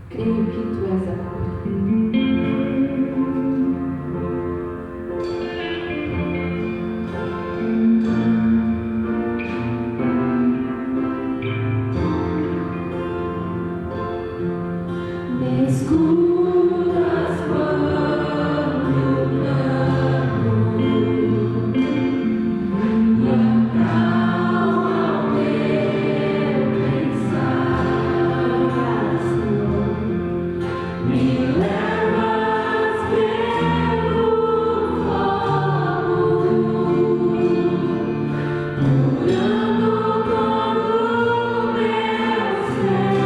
Creio que tu és a cura. Me escutas quando clamo e acalma o meu pensar, Senhor. Me levas pelo fogo, curando todo o meu ser.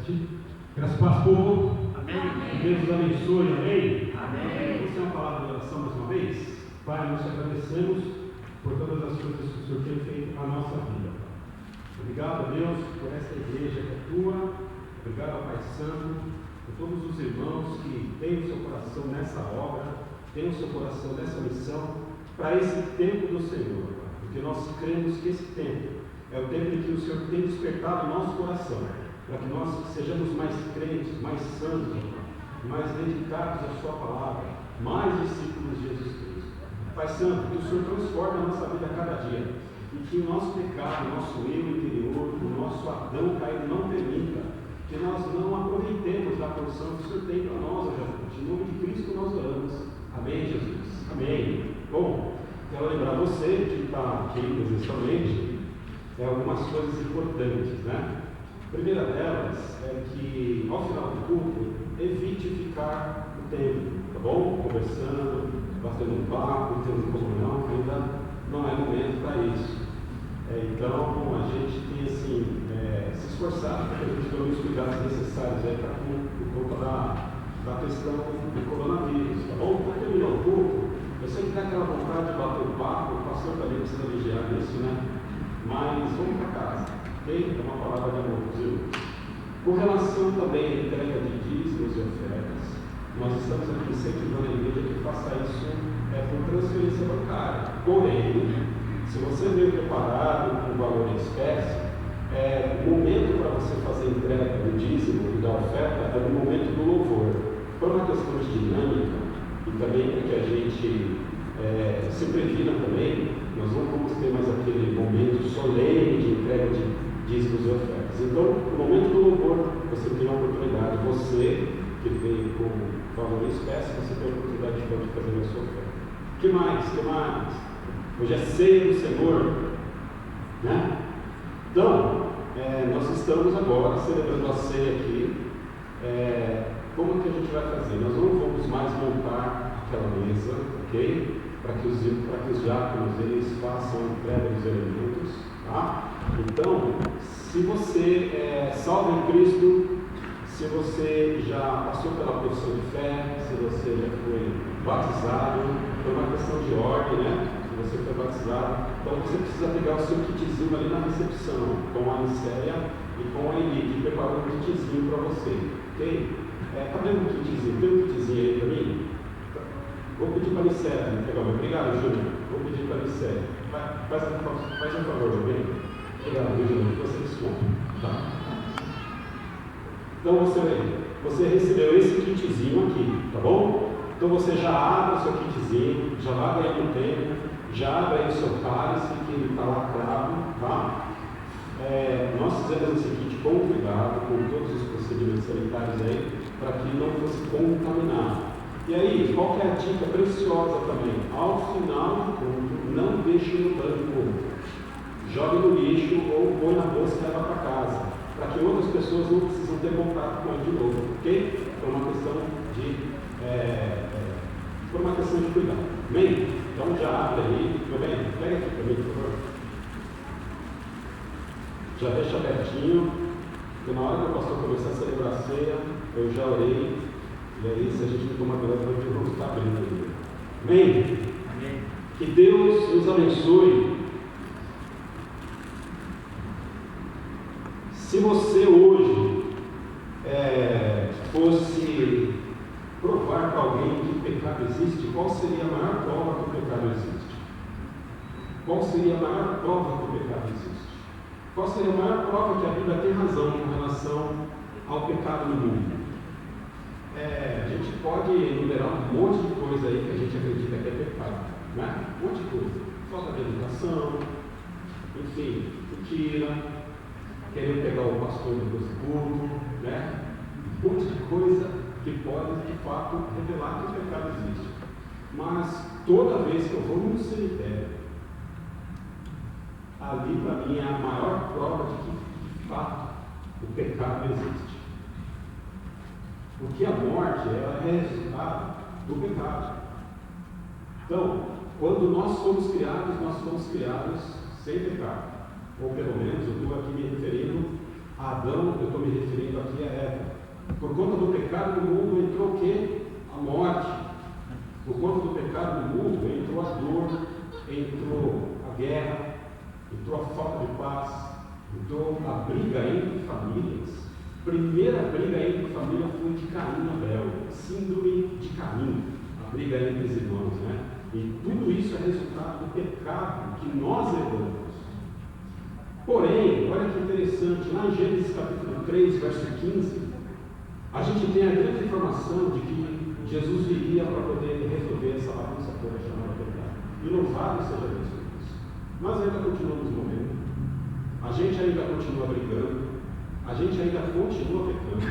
assistir. Graças a Deus, povo. Amém. Deus os abençoe, amém? Amém. Vamos ter uma palavra de oração mais uma vez? Pai, nós te agradecemos por todas as coisas que o Senhor tem feito na nossa vida. Obrigado, Deus, por essa igreja que é tua. Obrigado, Pai Santo, por todos os irmãos que têm o seu coração nessa obra, têm o seu coração nessa missão, para esse tempo do Senhor, Pai. Porque nós cremos que esse tempo é o tempo em que o Senhor tem despertado o nosso coração, para que nós sejamos mais crentes, mais santos, mais dedicados à sua palavra, mais discípulos de Jesus Cristo. Pai Santo, que o Senhor transforme a nossa vida a cada dia, e que o nosso pecado, o nosso eu interior, o nosso Adão caído não permita que nós não aproveitemos da porção que o Senhor tem para nós hoje à noite. Em nome de Cristo nós oramos. Amém, Jesus? Amém. Bom, quero lembrar você que está aqui presencialmente algumas coisas importantes, né? A primeira delas é que, ao final do culto, evite ficar o tempo, tá bom? Conversando, batendo um papo, tendo comunhão, ainda não é momento para isso. Então, a gente tem, assim, se esforçado para que a gente tome os cuidados necessários por conta da questão do coronavírus, tá bom? Para terminar o culto, eu sei que dá aquela vontade de bater o papo, o pastor também precisa vigiar isso, né? Mas vamos para casa, ok? É uma palavra de amor, viu? Com relação também à entrega de dízimos e ofertas, nós estamos aqui incentivando a igreja que faça isso por transferência bancária. Porém, se você veio preparado com valor em espécie, o momento para você fazer a entrega do dízimo e da oferta é no momento do louvor. Por uma questão de dinâmica e também para que a gente se previna também, nós não vamos ter mais aquele momento solene de entrega de dízimos e ofertas. Então, no momento do louvor, você tem a oportunidade, você que veio com valor em espécie, você tem a oportunidade de fazer a sua oferta. O que mais? O que mais? Hoje é ceia do Senhor, né? Então, nós estamos agora celebrando a ceia aqui. Como que a gente vai fazer? Nós não vamos mais montar aquela mesa, ok? Para que os diáconos eles façam a entrega dos elementos, tá? Então, se você é salvo em Cristo, se você já passou pela profissão de fé, se você já foi batizado, foi uma questão de ordem, né? Se você foi batizado, então você precisa pegar o seu kitzinho ali na recepção, com a Nicéia e com a Eli, que preparou um kitzinho para você, ok? Cadê o kitzinho? Tem um kitzinho aí para mim? Vou pedir para a Nicéia pegar o meu. Obrigado, Júnior. Vou pedir para a Nicéia. Faz um favor, também. Obrigado, Júnior. Você desconta. Tá? Então você recebeu esse kitzinho aqui, tá bom? Então você já abre o seu kitzinho, já abre aí no tempo, já abre aí o seu cálice, que ele está lacrado, tá? Nós fizemos esse kit com cuidado, com todos os procedimentos sanitários aí, para que não fosse contaminado. E aí, qual que é a dica preciosa também? Ao final do culto, não deixe no banco, jogue no lixo ou põe na bolsa e leva para casa, para que outras pessoas não precisam ter contato com ele de novo, ok? Por uma questão de cuidado. Amém? Então já abre aí, tudo bem? Pega aqui para mim, por favor. Já deixa abertinho, porque na hora que o pastor começar a celebrar a ceia, eu já orei, e aí se a gente não tomar cuidado, nós vamos estar abrindo aí. Amém? Amém? Que Deus nos abençoe. Se você hoje fosse provar para alguém que o pecado existe, qual seria a maior prova que o pecado existe? Qual seria a maior prova que o pecado existe? Qual seria a maior prova que a Bíblia tem razão com relação ao pecado no mundo? A gente pode enumerar um monte de coisa aí que a gente acredita que é pecado, né? Um monte de coisa. Falta de educação, enfim, mentira, querer pegar o pastor depois do culto, né? Um monte de coisa que pode, de fato, revelar que o pecado existe. Mas, toda vez que eu vou num cemitério, ali para mim é a maior prova de que, de fato, o pecado existe. Porque a morte ela é resultado do pecado. Então, quando nós fomos criados sem pecado. Ou pelo menos eu estou aqui me referindo A Adão, eu estou me referindo aqui a Eva. Por conta do pecado no mundo entrou o quê? A morte. Por conta do pecado no mundo entrou a dor, entrou a guerra, entrou a falta de paz, entrou a briga entre famílias. Primeira briga entre família foi de Caim e Abel, síndrome de Caim, a briga entre os irmãos, né? E tudo isso é resultado do pecado que nós herdamos. Porém, olha que interessante, lá em Gênesis capítulo 3, verso 15, a gente tem a grande informação de que Jesus viria para poder resolver essa bagunça toda chamada pecado. E louvado seja Deus por isso. Nós ainda continuamos morrendo, a gente ainda continua brigando, a gente ainda continua pecando,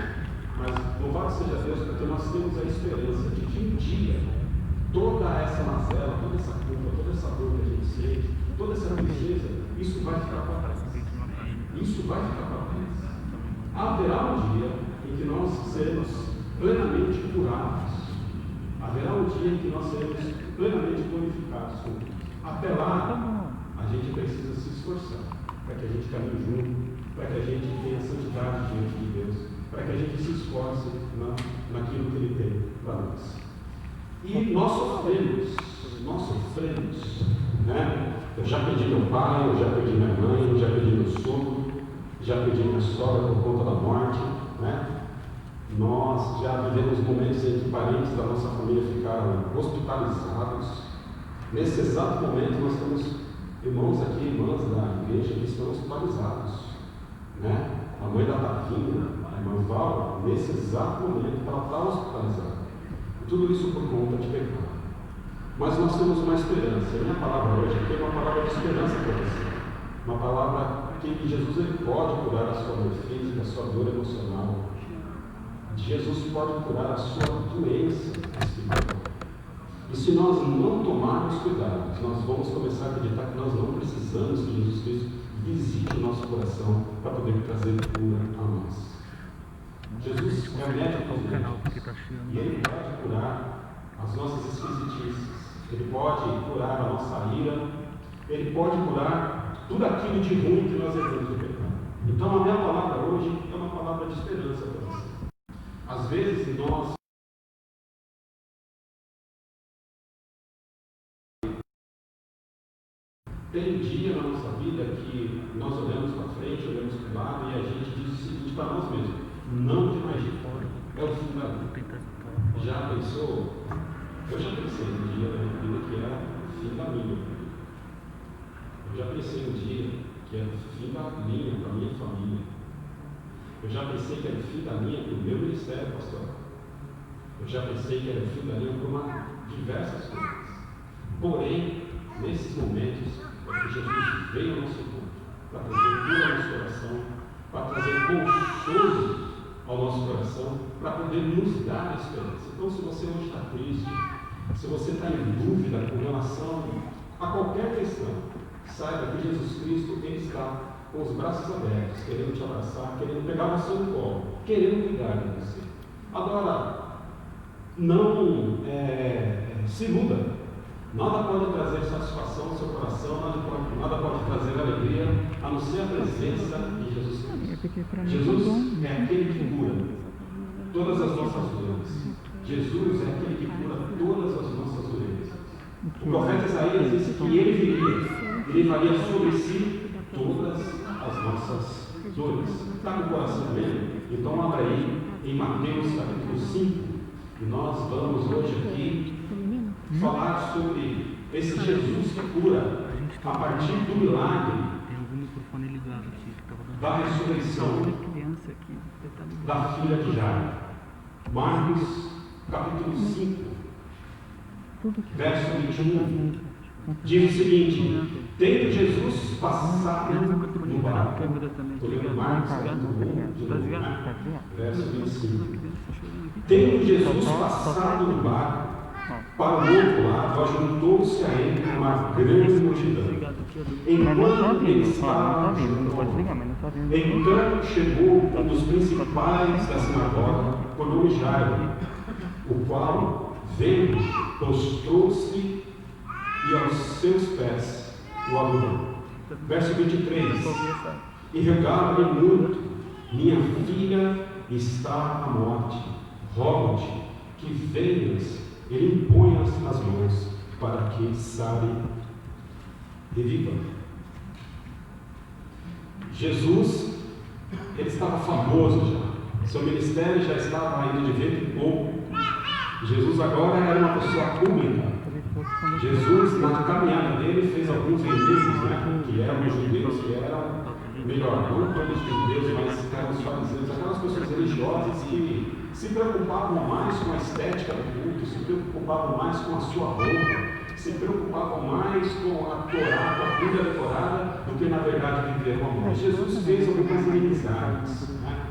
mas louvado seja Deus porque nós temos a esperança de que um dia toda essa mazela, toda essa culpa, toda essa dor que a gente sente, toda essa tristeza, isso vai ficar para trás. Isso vai ficar para trás. Haverá um dia em que nós seremos plenamente curados. Haverá um dia em que nós seremos plenamente glorificados com Deus. Até lá, a gente precisa se esforçar para que a gente caminhe junto, para que a gente tenha santidade diante de Deus, para que a gente se esforce naquilo que Ele tem para nós. E nós sofremos, né? Eu já perdi meu pai, eu já perdi minha mãe, eu já perdi meu sogro, já perdi minha sogra por conta da morte, né? Nós já vivemos momentos em que parentes da nossa família ficaram hospitalizados. Nesse exato momento nós temos irmãos aqui, irmãs da igreja que estão hospitalizados, né? A mãe da Tavinha, a irmã Val, nesse exato momento ela está hospitalizada. E tudo isso por conta de pecado. Mas nós temos uma esperança. A minha palavra hoje aqui é uma palavra de esperança para você. Uma palavra que Jesus ele pode curar a sua dor física, a sua dor emocional. Jesus pode curar a sua doença espiritual. E se nós não tomarmos cuidado, nós vamos começar a acreditar que nós não precisamos que Jesus Cristo visite o nosso coração para poder trazer cura a nós. Jesus é o médico dos médicos. E Ele pode curar as nossas esquisitices. Ele pode curar a nossa ira. Ele pode curar tudo aquilo de ruim que nós herdamos do pecado. Então a minha palavra hoje é uma palavra de esperança para você. Às vezes nós tem um dia na nossa vida que nós olhamos para frente, olhamos para o lado e a gente diz o seguinte para nós mesmos: não tem mais jeito, é o fim da vida. Já pensou? Eu já pensei um dia na minha vida que era o fim da minha vida. Eu já pensei um dia que era o fim da minha, para a minha família. Eu já pensei que era o fim da linha para o meu ministério pastoral. Eu já pensei que era o fim da linha para diversas coisas. Porém, nesses momentos, é que Jesus veio ao nosso encontro para trazer cura ao nosso coração, para trazer consolo ao nosso coração, para poder nos dar esperança. Então, se você hoje está triste, se você está em dúvida com relação a qualquer questão, saiba que Jesus Cristo ele está com os braços abertos, querendo te abraçar, querendo pegar você no colo, querendo cuidar de você. Agora, não se iluda. Nada pode trazer satisfação ao seu coração, nada pode trazer alegria, a não ser a presença de Jesus Cristo. Jesus é aquele que cura todas as nossas dores. Jesus é aquele que cura todas as nossas doenças. O profeta Isaías disse que ele faria sobre si todas as nossas dores. Está com o coração dele? Então abra aí em Mateus capítulo 5 e nós vamos hoje aqui falar sobre esse Jesus que cura a partir do milagre da ressurreição da filha de Jairo. Marcos capítulo 5, verso 21, diz o seguinte: tendo Jesus passado no barco, Marcos capítulo 1, verso 25, tendo Jesus passado no barco para o outro lado, ajuntou-se a ele uma grande multidão. Enquanto ele estava então chegou um dos principais da sinagoga, por nome Jairo, o qual, vendo, prostrou-se e aos seus pés o adorou. Verso 23: e rogava-lhe muito minha filha está à morte, rogo-te que venhas e lhe imponhas as mãos, para que sare e viva. Jesus, ele estava famoso já, seu ministério já estava indo de vento em pouco. Jesus agora era uma pessoa pública. Jesus, na caminhada dele, fez alguns inimigos, né, que eram os judeus, que eram, melhor, não todos os judeus, mas eram os fariseus, aquelas pessoas religiosas que se preocupavam mais com a estética do culto, se preocupavam mais com a sua roupa, se preocupavam mais com a Torá, com a Bíblia decorada, do que na verdade viver com amor. Jesus fez algumas inimizades, né?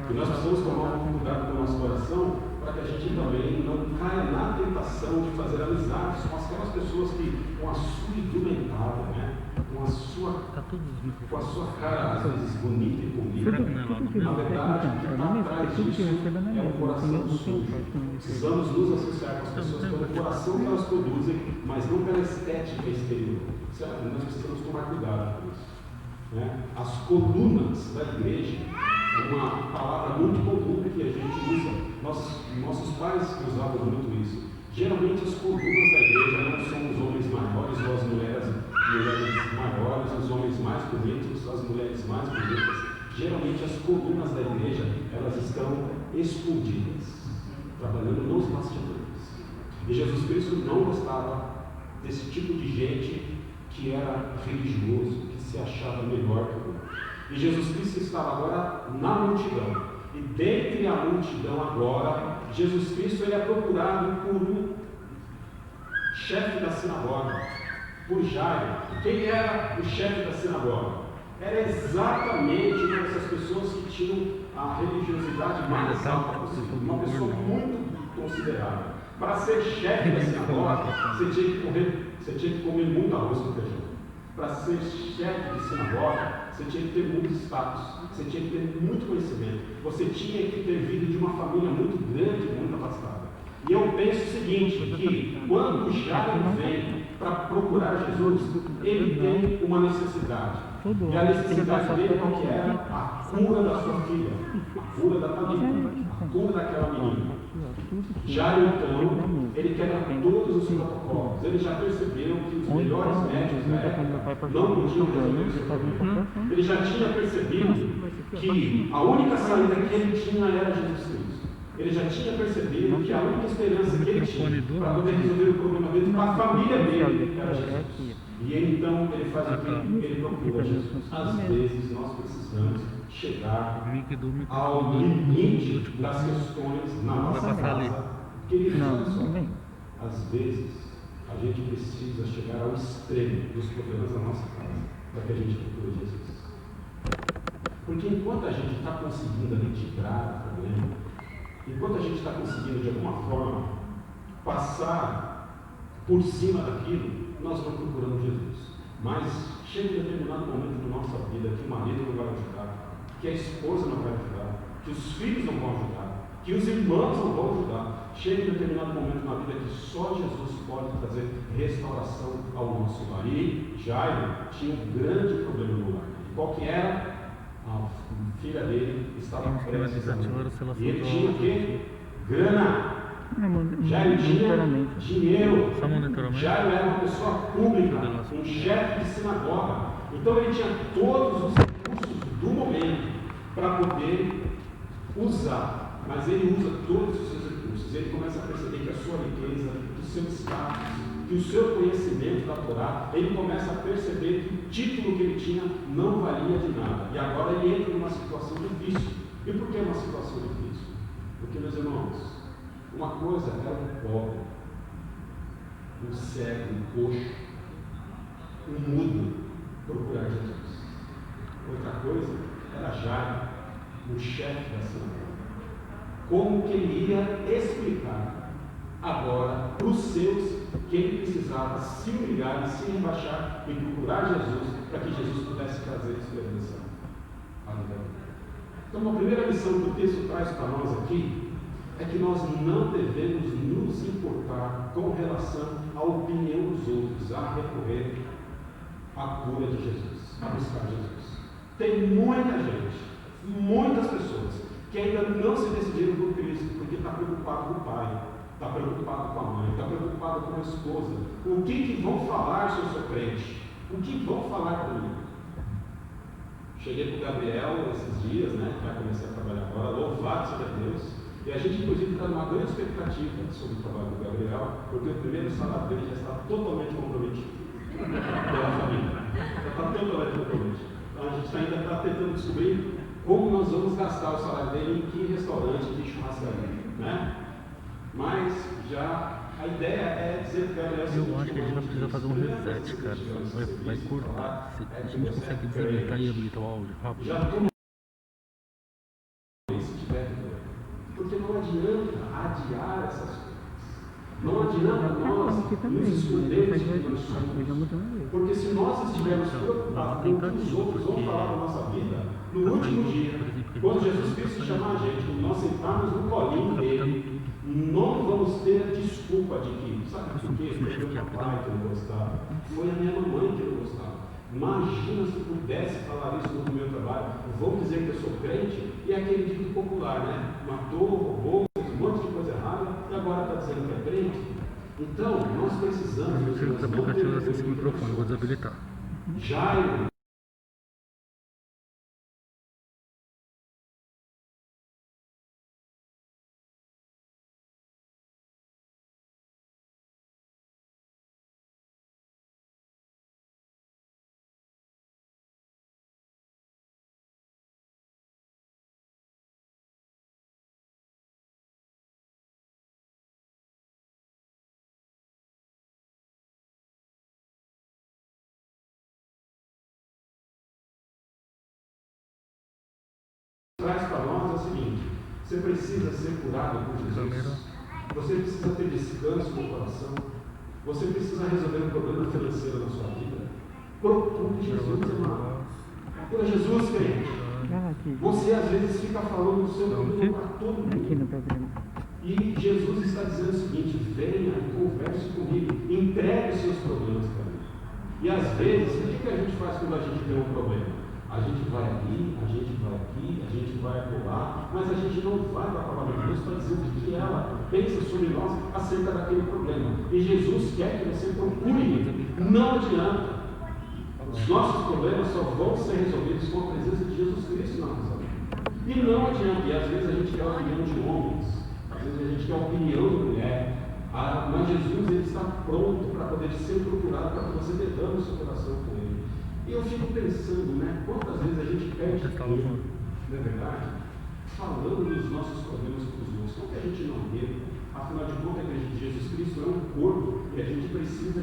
E nós precisamos tomar um cuidado com o nosso coração para que a gente também não caia na tentação de fazer amizades com aquelas pessoas que, com a sua indumentária, né? com a sua cara às vezes bonita e bonita, na verdade, o que está atrás disso é um coração sujo. Precisamos nos associar com as pessoas pelo coração que elas produzem, mas não pela estética exterior. Certo? Nós precisamos tomar cuidado com isso. Né? As colunas da igreja é uma palavra muito comum que a gente usa. Nossos pais usavam muito isso. Geralmente as colunas da igreja não são os homens maiores ou as mulheres maiores, os homens mais bonitos, as mulheres mais bonitas. Geralmente as colunas da igreja, elas estão escondidas, trabalhando nos bastidores. E Jesus Cristo não gostava desse tipo de gente que era religioso, que se achava melhor que o outro. E Jesus Cristo estava agora na multidão. E dentre a multidão agora, Jesus Cristo ele é procurado por um chefe da sinagoga, por Jairo. Quem era o chefe da sinagoga? Era exatamente uma dessas pessoas que tinham a religiosidade mais alta possível, uma pessoa muito considerável. Para ser chefe da sinagoga, você tinha que comer muito arroz com feijão. Para ser chefe de sinagoga, você tinha que ter muito status, você tinha que ter muito conhecimento, você tinha que ter vindo de uma família muito grande, muito abastada. E eu penso o seguinte, que quando Jairo vem para procurar Jesus, ele tem uma necessidade. E a necessidade dele qual que era? A cura da sua filha, a cura da família, a cura daquela menina. Jairo, então, ele quebra todos os protocolos. Ele já percebeu que os melhores médicos da época não podiam resolver esse problema. Ele já tinha percebido que a única saída que ele tinha era Jesus Cristo. Ele já tinha percebido que a única esperança que ele tinha para poder resolver o problema dele, a família dele, era Jesus. E então ele faz o que? Ele procura Jesus. Às vezes nós precisamos chegar ao limite das questões na nossa casa. Queridos, olha só, às vezes a gente precisa chegar ao extremo dos problemas da nossa casa para que a gente procure Jesus. Porque enquanto a gente está conseguindo liquidar o problema, enquanto a gente está conseguindo de alguma forma passar por cima daquilo, nós não procuramos Jesus. Mas chega um determinado momento da nossa vida que o marido não vai ajudar, que a esposa não vai ajudar, que os filhos não vão ajudar, que os irmãos não vão ajudar. Chega um determinado momento na vida que só Jesus pode trazer restauração ao nosso lar. E Jairo tinha um grande problema no lar. Qual que era? A filha dele estava prestes a morrer. E ele tinha o quê? Grana. Jairo tinha dinheiro. Jairo era uma pessoa pública, um chefe de sinagoga. Então ele tinha todos os recursos do momento para poder usar. Mas ele usa todos os seus recursos. Ele começa a perceber que a sua riqueza, que o seu status, que o seu conhecimento da Torá, ele começa a perceber que o título que ele tinha não valia de nada. E agora ele entra numa situação difícil. E por que uma situação difícil? Porque, meus irmãos, uma coisa é um pobre, um cego, um coxo, um mudo procurar Jesus. Outra coisa era Jairo, o chefe da sinagoga. Como que ele ia explicar agora para os seus que ele precisava se humilhar, se rebaixar e procurar Jesus para que Jesus pudesse trazer esperança à vida dele. Então, a primeira lição que o texto traz para nós aqui é que nós não devemos nos importar com relação à opinião dos outros, a recorrer à cura de Jesus, a buscar Jesus. Tem muita gente Muitas pessoas que ainda não se decidiram por Cristo, porque está preocupado com o pai, está preocupado com a mãe, está preocupado com a esposa. O que vão falar se eu sou crente? O que vão falar comigo? Cheguei para o Gabriel esses dias, né? Que vai começar a trabalhar agora, louvado seja Deus. E a gente, inclusive, está numa grande expectativa sobre o trabalho do Gabriel, porque o primeiro salário dele já está totalmente comprometido pela família. Já está totalmente comprometido. Então a gente ainda está tentando descobrir como nós vamos gastar o salário dele, em que restaurante, em que churrascaria, né? Mas já a ideia é dizer que o Gabriel... Eu acho que a gente vai precisar fazer um reset, cara. Vai cortar. Se a gente consegue desabilitar e habilitar o áudio rápido. Já estou se tiver, porque não adianta adiar essas coisas. Não adianta nós nos escondermos de que nós somos. Porque se nós estivermos preocupados com o que os outros vão falar da nossa vida, no último dia, quando Jesus Cristo chamar a gente, quando nós sentarmos no colinho dele, não vamos ter desculpa de que, sabe por quê? Foi meu pai que não gostava, foi a minha mamãe que não gostava. Imagina se pudesse falar isso no meu trabalho. Vão dizer que eu sou crente e é aquele dito popular, né? Matou, roubou, fez um monte de coisa errada e agora está dizendo que é crente. Então, nós precisamos... Os aplicativos acessam esse microfone, vou desabilitar. Jairo. Traz para nós é o seguinte: você precisa ser curado por Jesus, você precisa ter descanso no coração, você precisa resolver um problema financeiro na sua vida. Procure Jesus, amado. Procure Jesus, crente. Você às vezes fica falando do seu problema para todo mundo. E Jesus está dizendo o seguinte: venha e converse comigo, entregue os seus problemas para mim. E às vezes, o que a gente faz quando a gente tem um problema? A gente vai ali, a gente vai aqui, a gente vai lá, mas a gente não vai para a palavra de Deus para dizer o que ela pensa sobre nós acerca daquele problema. E Jesus quer que você procure. Não adianta. Os nossos problemas só vão ser resolvidos com a presença de Jesus Cristo na nossa vida. E não adianta. E às vezes a gente quer a opinião de homens, às vezes a gente quer a opinião de mulher. Mas Jesus, ele está pronto para poder ser procurado, para que você derrame o seu coração com ele. E eu fico pensando, né? Quantas vezes a gente perde tempo, não é verdade? Falando dos nossos problemas para os outros. Não que a gente não deva. Afinal de contas, Jesus Cristo é um corpo e a gente precisa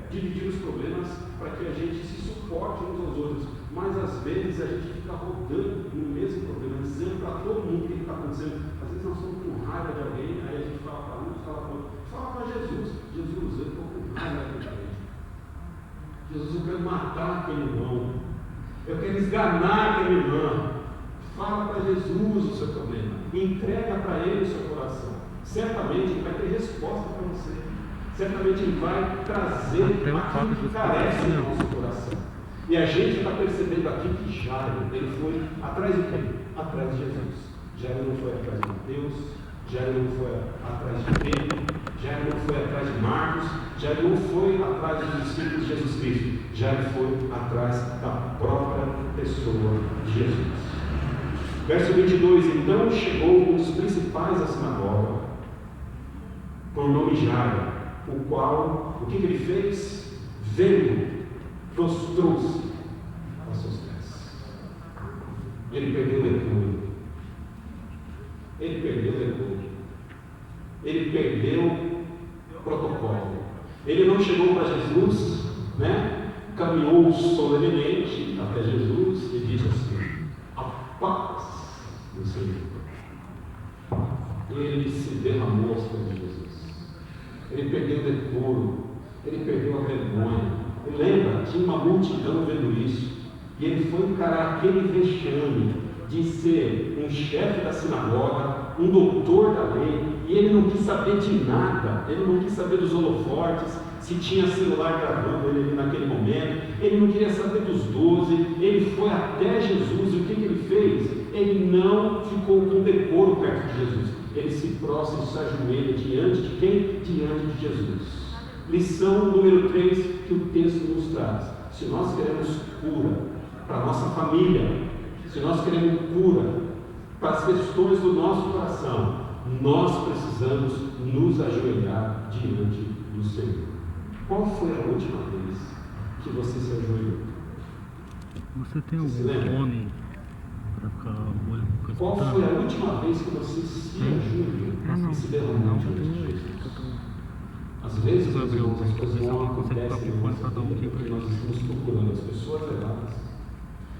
dividir os problemas para que a gente se suporte uns aos outros. Mas às vezes a gente fica rodando no mesmo problema, dizendo para todo mundo o que está acontecendo. Às vezes nós estamos com raiva de alguém, aí a gente fala para um, fala para outro. Fala para Jesus. Jesus, eu estou com raiva de alguém. Jesus, eu quero matar aquele irmão. Eu quero esganar aquele irmão. Fala para Jesus o seu problema. Entrega para ele o seu coração. Certamente ele vai ter resposta para você. Certamente ele vai trazer aquilo que carece no nosso coração. E a gente está percebendo aqui que Jairo, ele foi atrás de quem? Atrás de Jesus. Jairo não foi atrás de Mateus, Jairo não foi atrás de Pedro, Jairo não foi atrás de Marcos, Jairo não foi atrás dos discípulos de Jesus Cristo. Jairo foi atrás da própria pessoa de Jesus. Verso 22, então chegou um dos principais da sinagoga, com o nome Jairo, o qual, o que ele fez? Vendo, prostrou-se aos seus pés. Ele perdeu o decoro. Ele perdeu o decoro. Ele perdeu o protocolo. Ele não chegou para Jesus, né? Caminhou solenemente até Jesus e disse assim: a paz do Senhor. Ele se derramou aos pés de Jesus. Ele perdeu o decoro. Ele perdeu a vergonha. E lembra, tinha uma multidão vendo isso. E ele foi encarar aquele vexame de ser um chefe da sinagoga, um doutor da lei, e ele não quis saber de nada, ele não quis saber dos holofortes, se tinha celular gravando ele naquele momento, ele não queria saber dos 12, ele foi até Jesus, e o que ele fez? ele não ficou com decoro perto de Jesus. Ele se prostra e se ajoelha diante de quem? Diante de Jesus. Lição número 3 que o texto nos traz. Se nós queremos cura para a nossa família, se nós queremos cura para as questões do nosso coração, nós precisamos nos ajoelhar diante do Senhor. Qual foi a última vez que você se ajoelhou? Você tem algum Você se lembra? fone pra ficar Qual escutando? foi a última vez que você se ajoelhou e se derramou diante de Jesus? Às vezes, Vai abrir irmãos, o as vídeo, coisas você não consegue ficar acontecem com na o nossa cada um vida aqui porque pra nós gente. estamos procurando as pessoas erradas.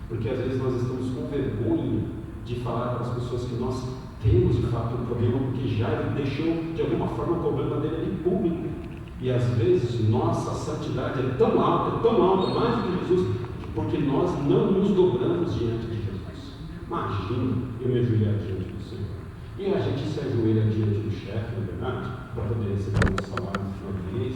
Porque às vezes nós estamos com vergonha de falar para as pessoas que nós temos de fato um problema, porque já deixou de alguma forma o problema dele ali público. E às vezes nossa santidade é tão alta, mais do que Jesus, porque nós não nos dobramos diante de Jesus. Imagina eu me ajoelhar diante do Senhor. E a gente se ajoelha diante do chefe, na verdade, para poder receber o salário no final do mês.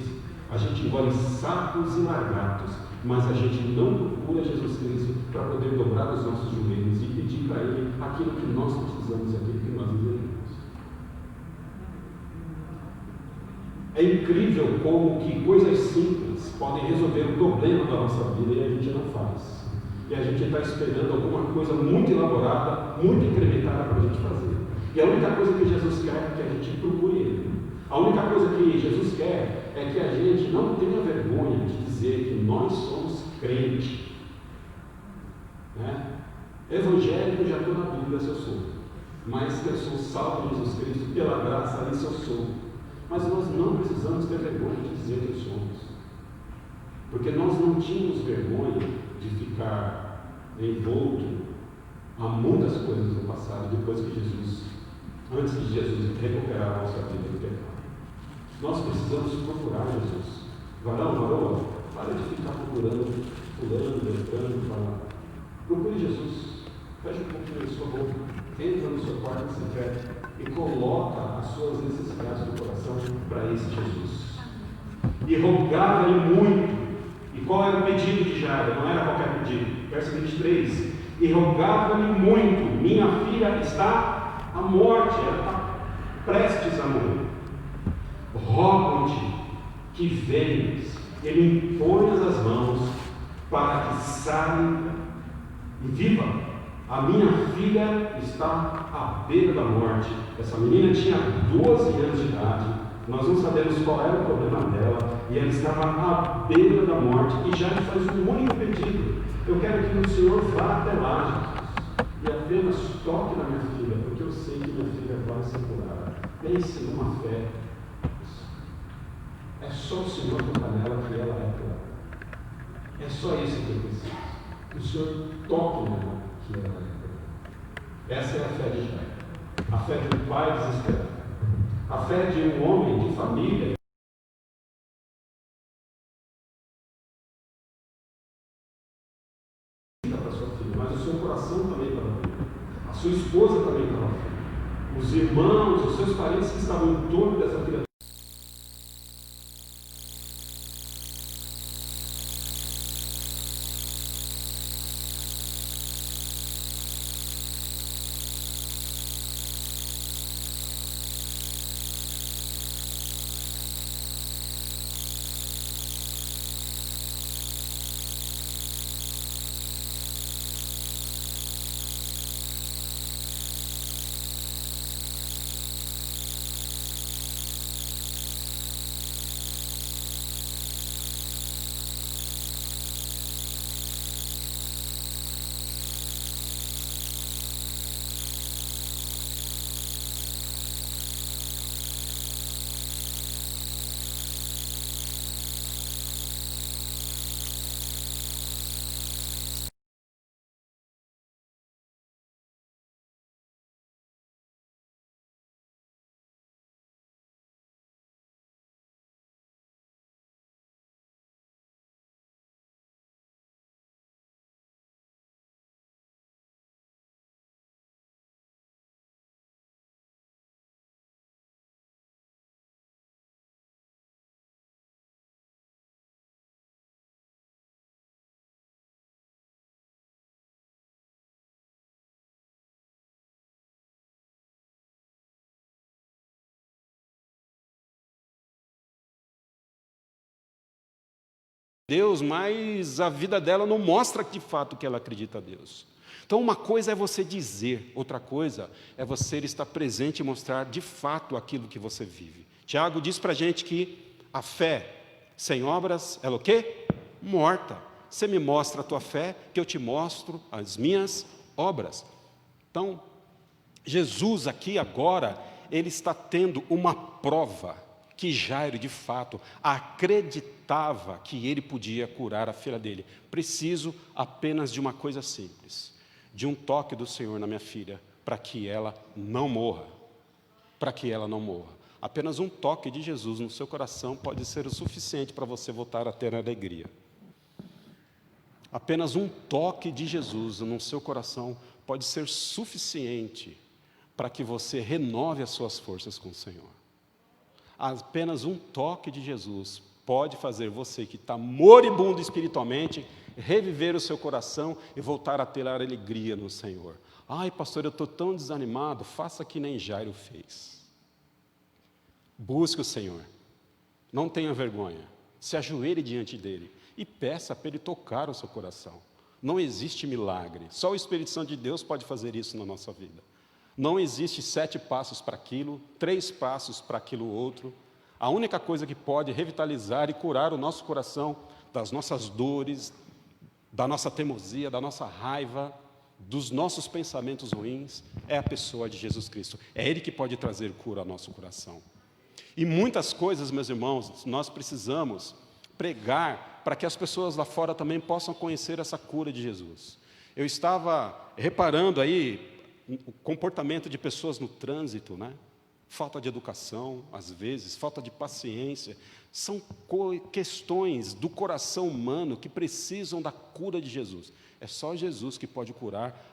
A gente engole sapos e lagartos, mas a gente não procura Jesus Cristo para poder dobrar os nossos joelhos e pedir para Ele aquilo que nós precisamos, aquilo que nós desejamos. É incrível como que coisas simples podem resolver o problema da nossa vida e a gente não faz. E a gente está esperando alguma coisa muito elaborada, muito incrementada para a gente fazer. E a única coisa que Jesus quer é que a gente procure Ele. A única coisa que Jesus quer é que a gente não tenha vergonha de dizer que nós somos crentes. Né? Evangélico já estou na Bíblia se eu sou. Mas que eu sou salvo em Jesus Cristo, pela graça ali se eu sou. Mas nós não precisamos ter vergonha de dizer que somos. Porque nós não tínhamos vergonha de ficar envolto a muitas coisas no passado, depois que Jesus, antes de Jesus recuperar a nossa vida do pecado. Nós precisamos procurar Jesus. Varão, varoa, para de ficar procurando, pulando, entrando, falando. Procure Jesus. Feche um pouquinho a sua boca, entra no seu quarto secreto e coloca as suas necessidades do coração para esse Jesus. E rogava-lhe muito. E qual era o pedido de Jairo? Não era qualquer pedido. Verso 23. E rogava-lhe muito: minha filha está à morte, ela está prestes a morrer. Rogo-te que venhas e me imponhas as mãos para que saia e viva. A minha filha está à beira da morte. Essa menina tinha 12 anos de idade. Nós não sabemos qual era o problema dela. E ela estava à beira da morte. E já lhe faz um único pedido: eu quero que o Senhor vá até lá, Jesus, e apenas toque na minha filha, porque eu sei que minha filha vai ser curada. Pense numa fé. É só o Senhor tocar nela que ela é curada. É só isso que eu preciso. Que o Senhor toque nela que ela é curada. Essa é a fé de Jairo. A fé de um pai desesperado. A fé de um homem de família para sua filha, mas o seu coração também estava frio. A sua esposa também estava fria. Os irmãos, os seus parentes que estavam em torno dessa filha. Deus, mas a vida dela não mostra de fato que ela acredita a Deus. Então, uma coisa é você dizer, outra coisa é você estar presente e mostrar de fato aquilo que você vive. Tiago diz para a gente que a fé sem obras, ela o quê? Morta. Você me mostra a tua fé, que eu te mostro as minhas obras. Então, Jesus aqui agora, ele está tendo uma prova que Jairo, de fato, acreditava que ele podia curar a filha dele. Preciso apenas de uma coisa simples, de um toque do Senhor na minha filha, para que ela não morra. Para que ela não morra. Apenas um toque de Jesus no seu coração pode ser o suficiente para você voltar a ter alegria. Apenas um toque de Jesus no seu coração pode ser suficiente para que você renove as suas forças com o Senhor. Apenas um toque de Jesus pode fazer você que está moribundo espiritualmente, reviver o seu coração e voltar a ter a alegria no Senhor. Ai, pastor, eu estou tão desanimado, faça que nem Jairo fez. Busque o Senhor, não tenha vergonha, se ajoelhe diante dEle e peça para Ele tocar o seu coração. Não existe milagre, só o Espírito Santo de Deus pode fazer isso na nossa vida. Não existe 7 passos para aquilo, 3 passos para aquilo outro. A única coisa que pode revitalizar e curar o nosso coração das nossas dores, da nossa teimosia, da nossa raiva, dos nossos pensamentos ruins, é a pessoa de Jesus Cristo. É Ele que pode trazer cura ao nosso coração. E muitas coisas, meus irmãos, nós precisamos pregar para que as pessoas lá fora também possam conhecer essa cura de Jesus. Eu estava reparando aí o comportamento de pessoas no trânsito, né? Falta de educação, às vezes, falta de paciência. São questões do coração humano que precisam da cura de Jesus. É só Jesus que pode curar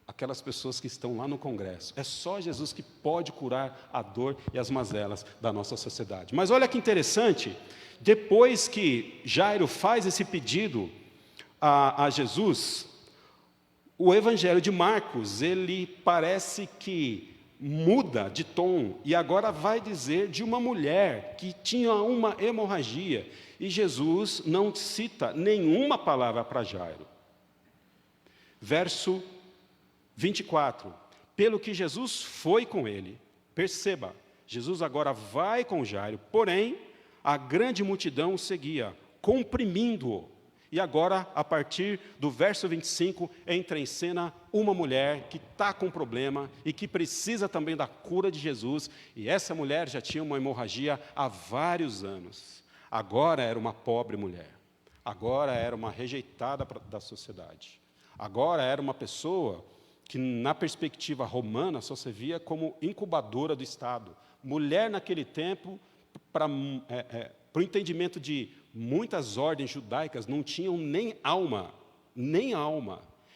aquelas pessoas que estão lá no Congresso. É só Jesus que pode curar a dor e as mazelas da nossa sociedade. Mas olha que interessante, depois que Jairo faz esse pedido a Jesus, o Evangelho de Marcos, ele parece que muda de tom e agora vai dizer de uma mulher que tinha uma hemorragia e Jesus não cita nenhuma palavra para Jairo. Verso 24. Pelo que Jesus foi com ele, perceba, Jesus agora vai com Jairo, porém a grande multidão o seguia, comprimindo-o. E agora, a partir do verso 25, entra em cena uma mulher que está com problema e que precisa também da cura de Jesus. E essa mulher já tinha uma hemorragia há vários anos. Agora era uma pobre mulher. Agora era uma rejeitada da sociedade. Agora era uma pessoa que, na perspectiva romana, só se via como incubadora do Estado. Mulher, naquele tempo, para o entendimento de muitas ordens judaicas, não tinham nem alma.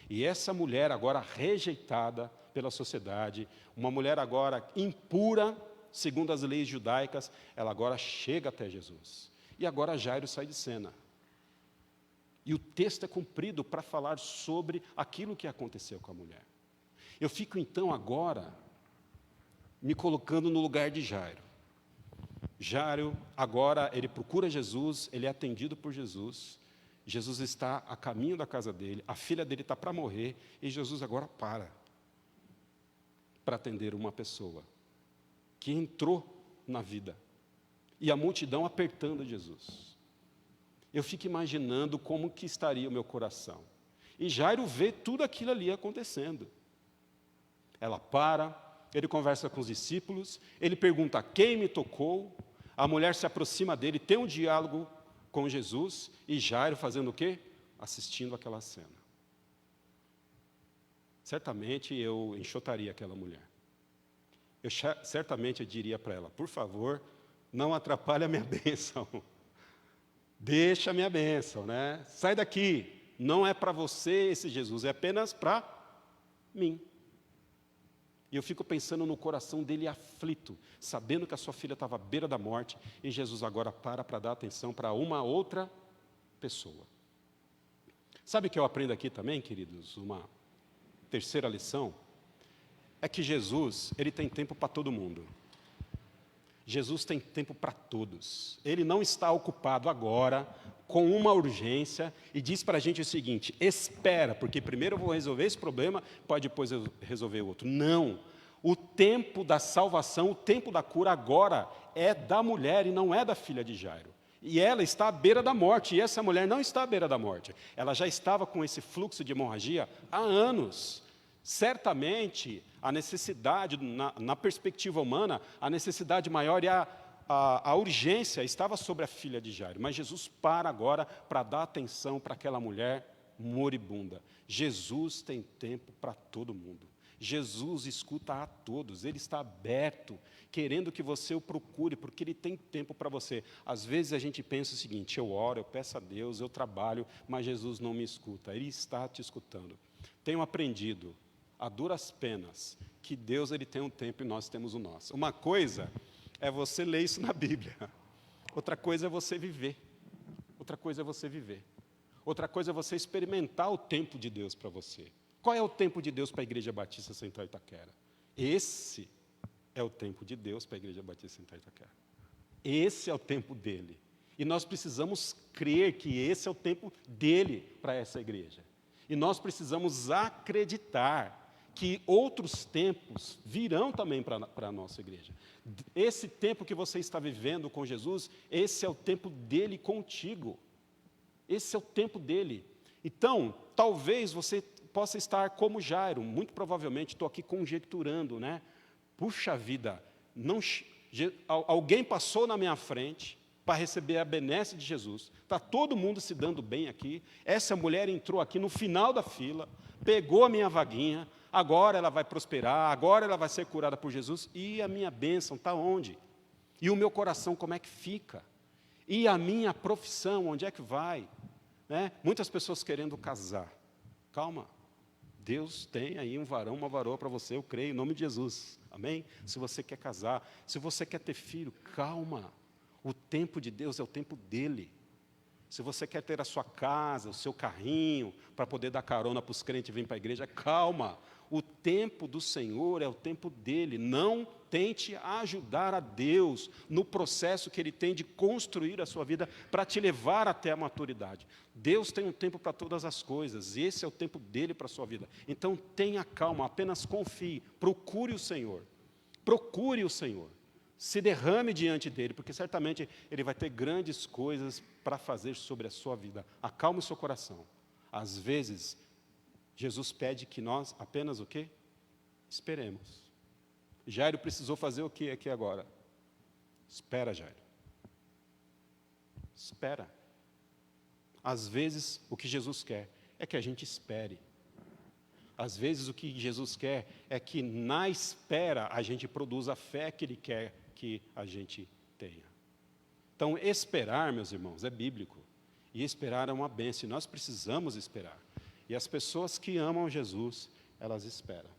E essa mulher agora rejeitada pela sociedade, uma mulher agora impura, segundo as leis judaicas, ela agora chega até Jesus. E agora Jairo sai de cena. E o texto é cumprido para falar sobre aquilo que aconteceu com a mulher. Eu fico então agora me colocando no lugar de Jairo. Jairo, agora, ele procura Jesus, ele é atendido por Jesus. Jesus está a caminho da casa dele, a filha dele está para morrer, e Jesus agora para atender uma pessoa que entrou na vida. E a multidão apertando Jesus. Eu fico imaginando como que estaria o meu coração. E Jairo vê tudo aquilo ali acontecendo. Ela para, ele conversa com os discípulos, ele pergunta quem me tocou. A mulher se aproxima dele, tem um diálogo com Jesus, e Jairo fazendo o quê? Assistindo aquela cena. Certamente eu enxotaria aquela mulher. Certamente eu diria para ela, por favor, não atrapalhe a minha bênção. Deixa a minha bênção, né? Sai daqui. Não é para você esse Jesus, é apenas para mim. E eu fico pensando no coração dele aflito, sabendo que a sua filha estava à beira da morte, e Jesus agora para dar atenção para uma outra pessoa. Sabe o que eu aprendo aqui também, queridos? Uma terceira lição, é que Jesus, ele tem tempo para todo mundo. Jesus tem tempo para todos. Ele não está ocupado agora com uma urgência e diz para a gente o seguinte: espera, porque primeiro eu vou resolver esse problema, pode depois eu resolver o outro. Não. O tempo da salvação, o tempo da cura agora é da mulher e não é da filha de Jairo. E ela está à beira da morte, e essa mulher não está à beira da morte. Ela já estava com esse fluxo de hemorragia há anos. Certamente, a necessidade, na perspectiva humana, a necessidade maior e a urgência estava sobre a filha de Jairo. Mas Jesus para agora para dar atenção para aquela mulher moribunda. Jesus tem tempo para todo mundo. Jesus escuta a todos, Ele está aberto, querendo que você o procure, porque Ele tem tempo para você. Às vezes a gente pensa o seguinte: eu oro, eu peço a Deus, eu trabalho, mas Jesus não me escuta. Ele está te escutando. Tenho aprendido, a duras penas, que Deus Ele tem um tempo e nós temos o nosso. Uma coisa é você ler isso na Bíblia, outra coisa é você viver. Outra coisa é você viver. Outra coisa é você experimentar o tempo de Deus para você. Qual é o tempo de Deus para a Igreja Batista Central Itaquera? Esse é o tempo de Deus para a Igreja Batista Central Itaquera. Esse é o tempo dele. E nós precisamos crer que esse é o tempo dele para essa igreja. E nós precisamos acreditar que outros tempos virão também para a nossa igreja. Esse tempo que você está vivendo com Jesus, esse é o tempo dele contigo. Esse é o tempo dele. Então, talvez você possa estar como Jairo, muito provavelmente, estou aqui conjecturando, né? Puxa vida, alguém passou na minha frente para receber a benesse de Jesus, está todo mundo se dando bem aqui, essa mulher entrou aqui no final da fila, pegou a minha vaguinha, agora ela vai prosperar, agora ela vai ser curada por Jesus, e a minha bênção está onde? E o meu coração como é que fica? E a minha profissão, onde é que vai? Né? Muitas pessoas querendo casar. Calma, Deus tem aí um varão, uma varoa para você, eu creio, em nome de Jesus, amém? Se você quer casar, se você quer ter filho, calma, o tempo de Deus é o tempo dele. Se você quer ter a sua casa, o seu carrinho, para poder dar carona para os crentes e vir para a igreja, calma, o tempo do Senhor é o tempo dele. Não tente ajudar a Deus no processo que Ele tem de construir a sua vida para te levar até a maturidade. Deus tem um tempo para todas as coisas, e esse é o tempo dele para a sua vida. Então tenha calma, apenas confie, procure o Senhor. Procure o Senhor. Se derrame diante dele, porque certamente Ele vai ter grandes coisas para fazer sobre a sua vida. Acalme o seu coração. Às vezes, Jesus pede que nós apenas o quê? Esperemos. Jairo precisou fazer o que aqui agora? Espera, Jairo. Espera. Às vezes, o que Jesus quer é que a gente espere. Às vezes, o que Jesus quer é que na espera a gente produza a fé que Ele quer que a gente tenha. Então, esperar, meus irmãos, é bíblico. E esperar é uma bênção, e nós precisamos esperar. E as pessoas que amam Jesus, elas esperam.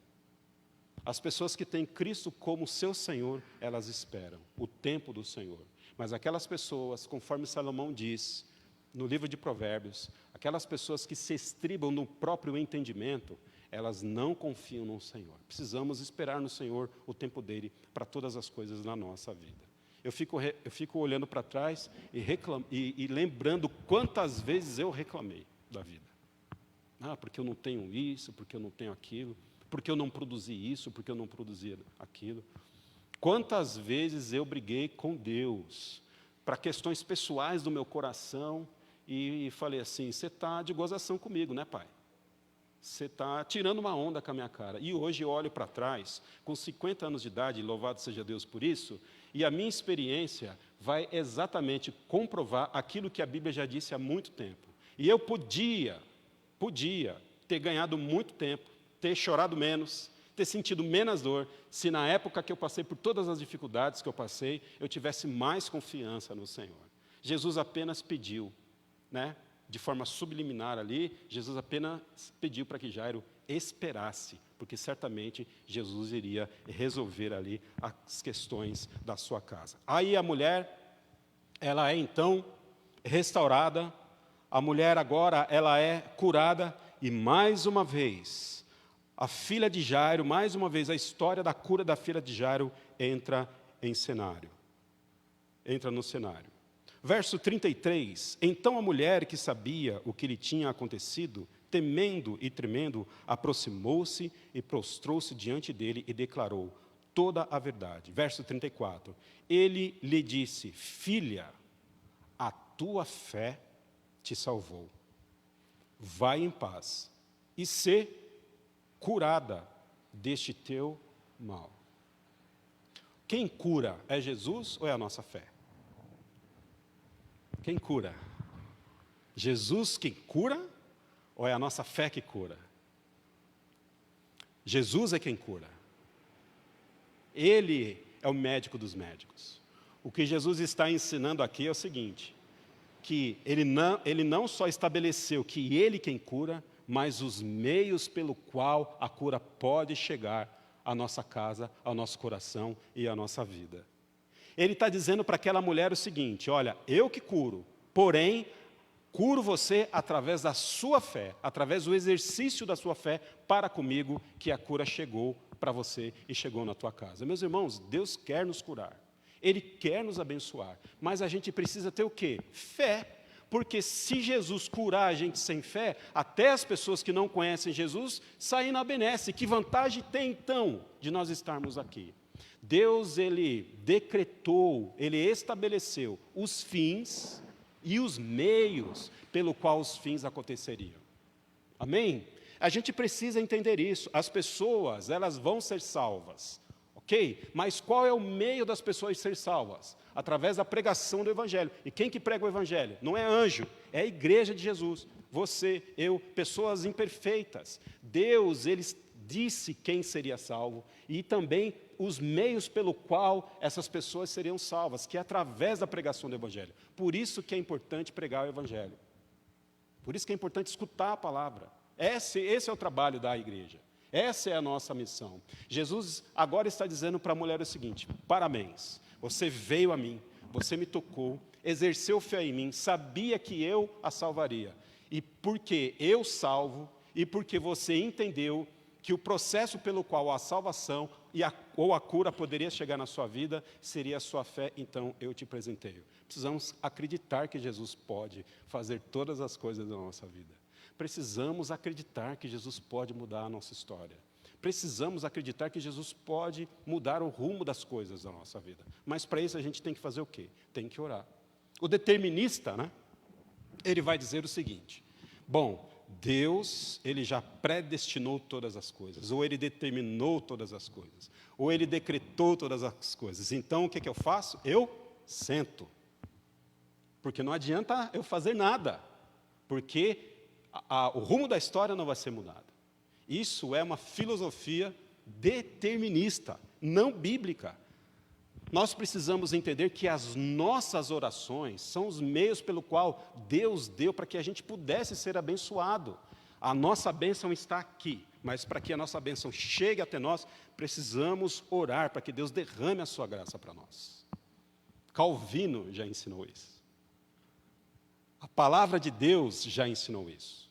As pessoas que têm Cristo como seu Senhor, elas esperam o tempo do Senhor. Mas aquelas pessoas, conforme Salomão diz no livro de Provérbios, aquelas pessoas que se estribam no próprio entendimento, elas não confiam no Senhor. Precisamos esperar no Senhor o tempo dele para todas as coisas na nossa vida. Eu fico olhando para trás e lembrando quantas vezes eu reclamei da vida. Porque eu não tenho isso, porque eu não tenho aquilo, porque eu não produzi isso, porque eu não produzi aquilo. Quantas vezes eu briguei com Deus para questões pessoais do meu coração e falei assim: você está de gozação comigo, né, pai? Você está tirando uma onda com a minha cara. E hoje eu olho para trás, com 50 anos de idade, louvado seja Deus por isso, e a minha experiência vai exatamente comprovar aquilo que a Bíblia já disse há muito tempo. E eu podia ter ganhado muito tempo, ter chorado menos, ter sentido menos dor, se na época que eu passei por todas as dificuldades que eu passei, eu tivesse mais confiança no Senhor. Jesus apenas pediu, né? De forma subliminar ali, Jesus apenas pediu para que Jairo esperasse, porque certamente Jesus iria resolver ali as questões da sua casa. Aí a mulher, ela é então restaurada, a mulher agora, ela é curada, e mais uma vez, a filha de Jairo, mais uma vez, a história da cura da filha de Jairo entra no cenário. Verso 33, então a mulher que sabia o que lhe tinha acontecido, temendo e tremendo, aproximou-se e prostrou-se diante dele e declarou toda a verdade. Verso 34, ele lhe disse, filha, a tua fé te salvou. Vai em paz e sê curada deste teu mal. Quem cura é Jesus ou é a nossa fé? Quem cura? Jesus quem cura ou é a nossa fé que cura? Jesus é quem cura. Ele é o médico dos médicos. O que Jesus está ensinando aqui é o seguinte, que ele não só estabeleceu que ele quem cura, mas os meios pelo qual a cura pode chegar à nossa casa, ao nosso coração e à nossa vida. Ele está dizendo para aquela mulher o seguinte, olha, eu que curo, porém, curo você através da sua fé, através do exercício da sua fé para comigo, que a cura chegou para você e chegou na tua casa. Meus irmãos, Deus quer nos curar, Ele quer nos abençoar, mas a gente precisa ter o quê? Fé. Porque se Jesus curar a gente sem fé, até as pessoas que não conhecem Jesus saem na benesse. Que vantagem tem então de nós estarmos aqui? Deus, Ele decretou, Ele estabeleceu os fins e os meios pelo qual os fins aconteceriam. Amém? A gente precisa entender isso. As pessoas, elas vão ser salvas, ok? Mas qual é o meio das pessoas ser salvas? Através da pregação do Evangelho. E quem que prega o Evangelho? Não é anjo, é a igreja de Jesus. Você, eu, pessoas imperfeitas. Deus, Ele disse quem seria salvo e também os meios pelo qual essas pessoas seriam salvas, que é através da pregação do Evangelho. Por isso que é importante pregar o Evangelho. Por isso que é importante escutar a palavra. Esse é o trabalho da igreja. Essa é a nossa missão. Jesus agora está dizendo para a mulher o seguinte, parabéns, você veio a mim, você me tocou, exerceu fé em mim, sabia que eu a salvaria. E porque eu salvo, e porque você entendeu que o processo pelo qual a salvação ou a cura poderia chegar na sua vida, seria a sua fé, então eu te presenteio. Precisamos acreditar que Jesus pode fazer todas as coisas da nossa vida. Precisamos acreditar que Jesus pode mudar a nossa história. Precisamos acreditar que Jesus pode mudar o rumo das coisas da nossa vida. Mas para isso a gente tem que fazer o quê? Tem que orar. O determinista, né? Ele vai dizer o seguinte, bom, Deus, Ele já predestinou todas as coisas, ou Ele determinou todas as coisas, ou Ele decretou todas as coisas. Então, o que eu faço? Eu sento. Porque não adianta eu fazer nada, porque o rumo da história não vai ser mudado. Isso é uma filosofia determinista, não bíblica. Nós precisamos entender que as nossas orações são os meios pelo qual Deus deu para que a gente pudesse ser abençoado. A nossa bênção está aqui, mas para que a nossa bênção chegue até nós, precisamos orar para que Deus derrame a sua graça para nós. Calvino já ensinou isso. A palavra de Deus já ensinou isso.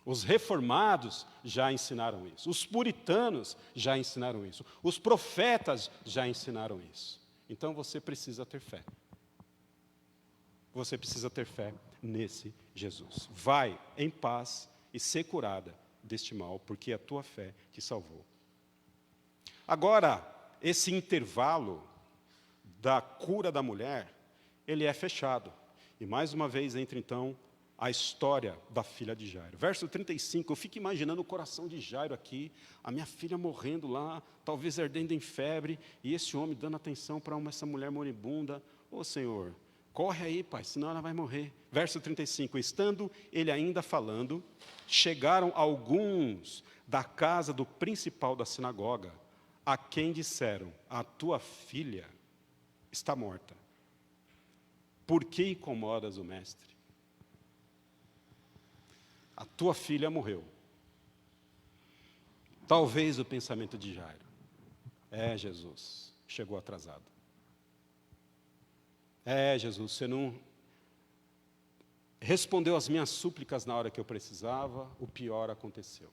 Os reformados já ensinaram isso. Os puritanos já ensinaram isso. Os profetas já ensinaram isso. Então você precisa ter fé. Você precisa ter fé nesse Jesus. Vai em paz e ser curada deste mal, porque a tua fé te salvou. Agora, esse intervalo da cura da mulher, ele é fechado. E mais uma vez entra então a história da filha de Jairo. Verso 35, eu fico imaginando o coração de Jairo aqui, a minha filha morrendo lá, talvez ardendo em febre, e esse homem dando atenção para essa mulher moribunda. Ô Senhor, corre aí, pai, senão ela vai morrer. Verso 35, estando ele ainda falando, chegaram alguns da casa do principal da sinagoga, a quem disseram, a tua filha está morta. Por que incomodas o mestre? A tua filha morreu. Talvez o pensamento de Jairo. Jesus, chegou atrasado. Jesus, você não respondeu às minhas súplicas na hora que eu precisava, o pior aconteceu.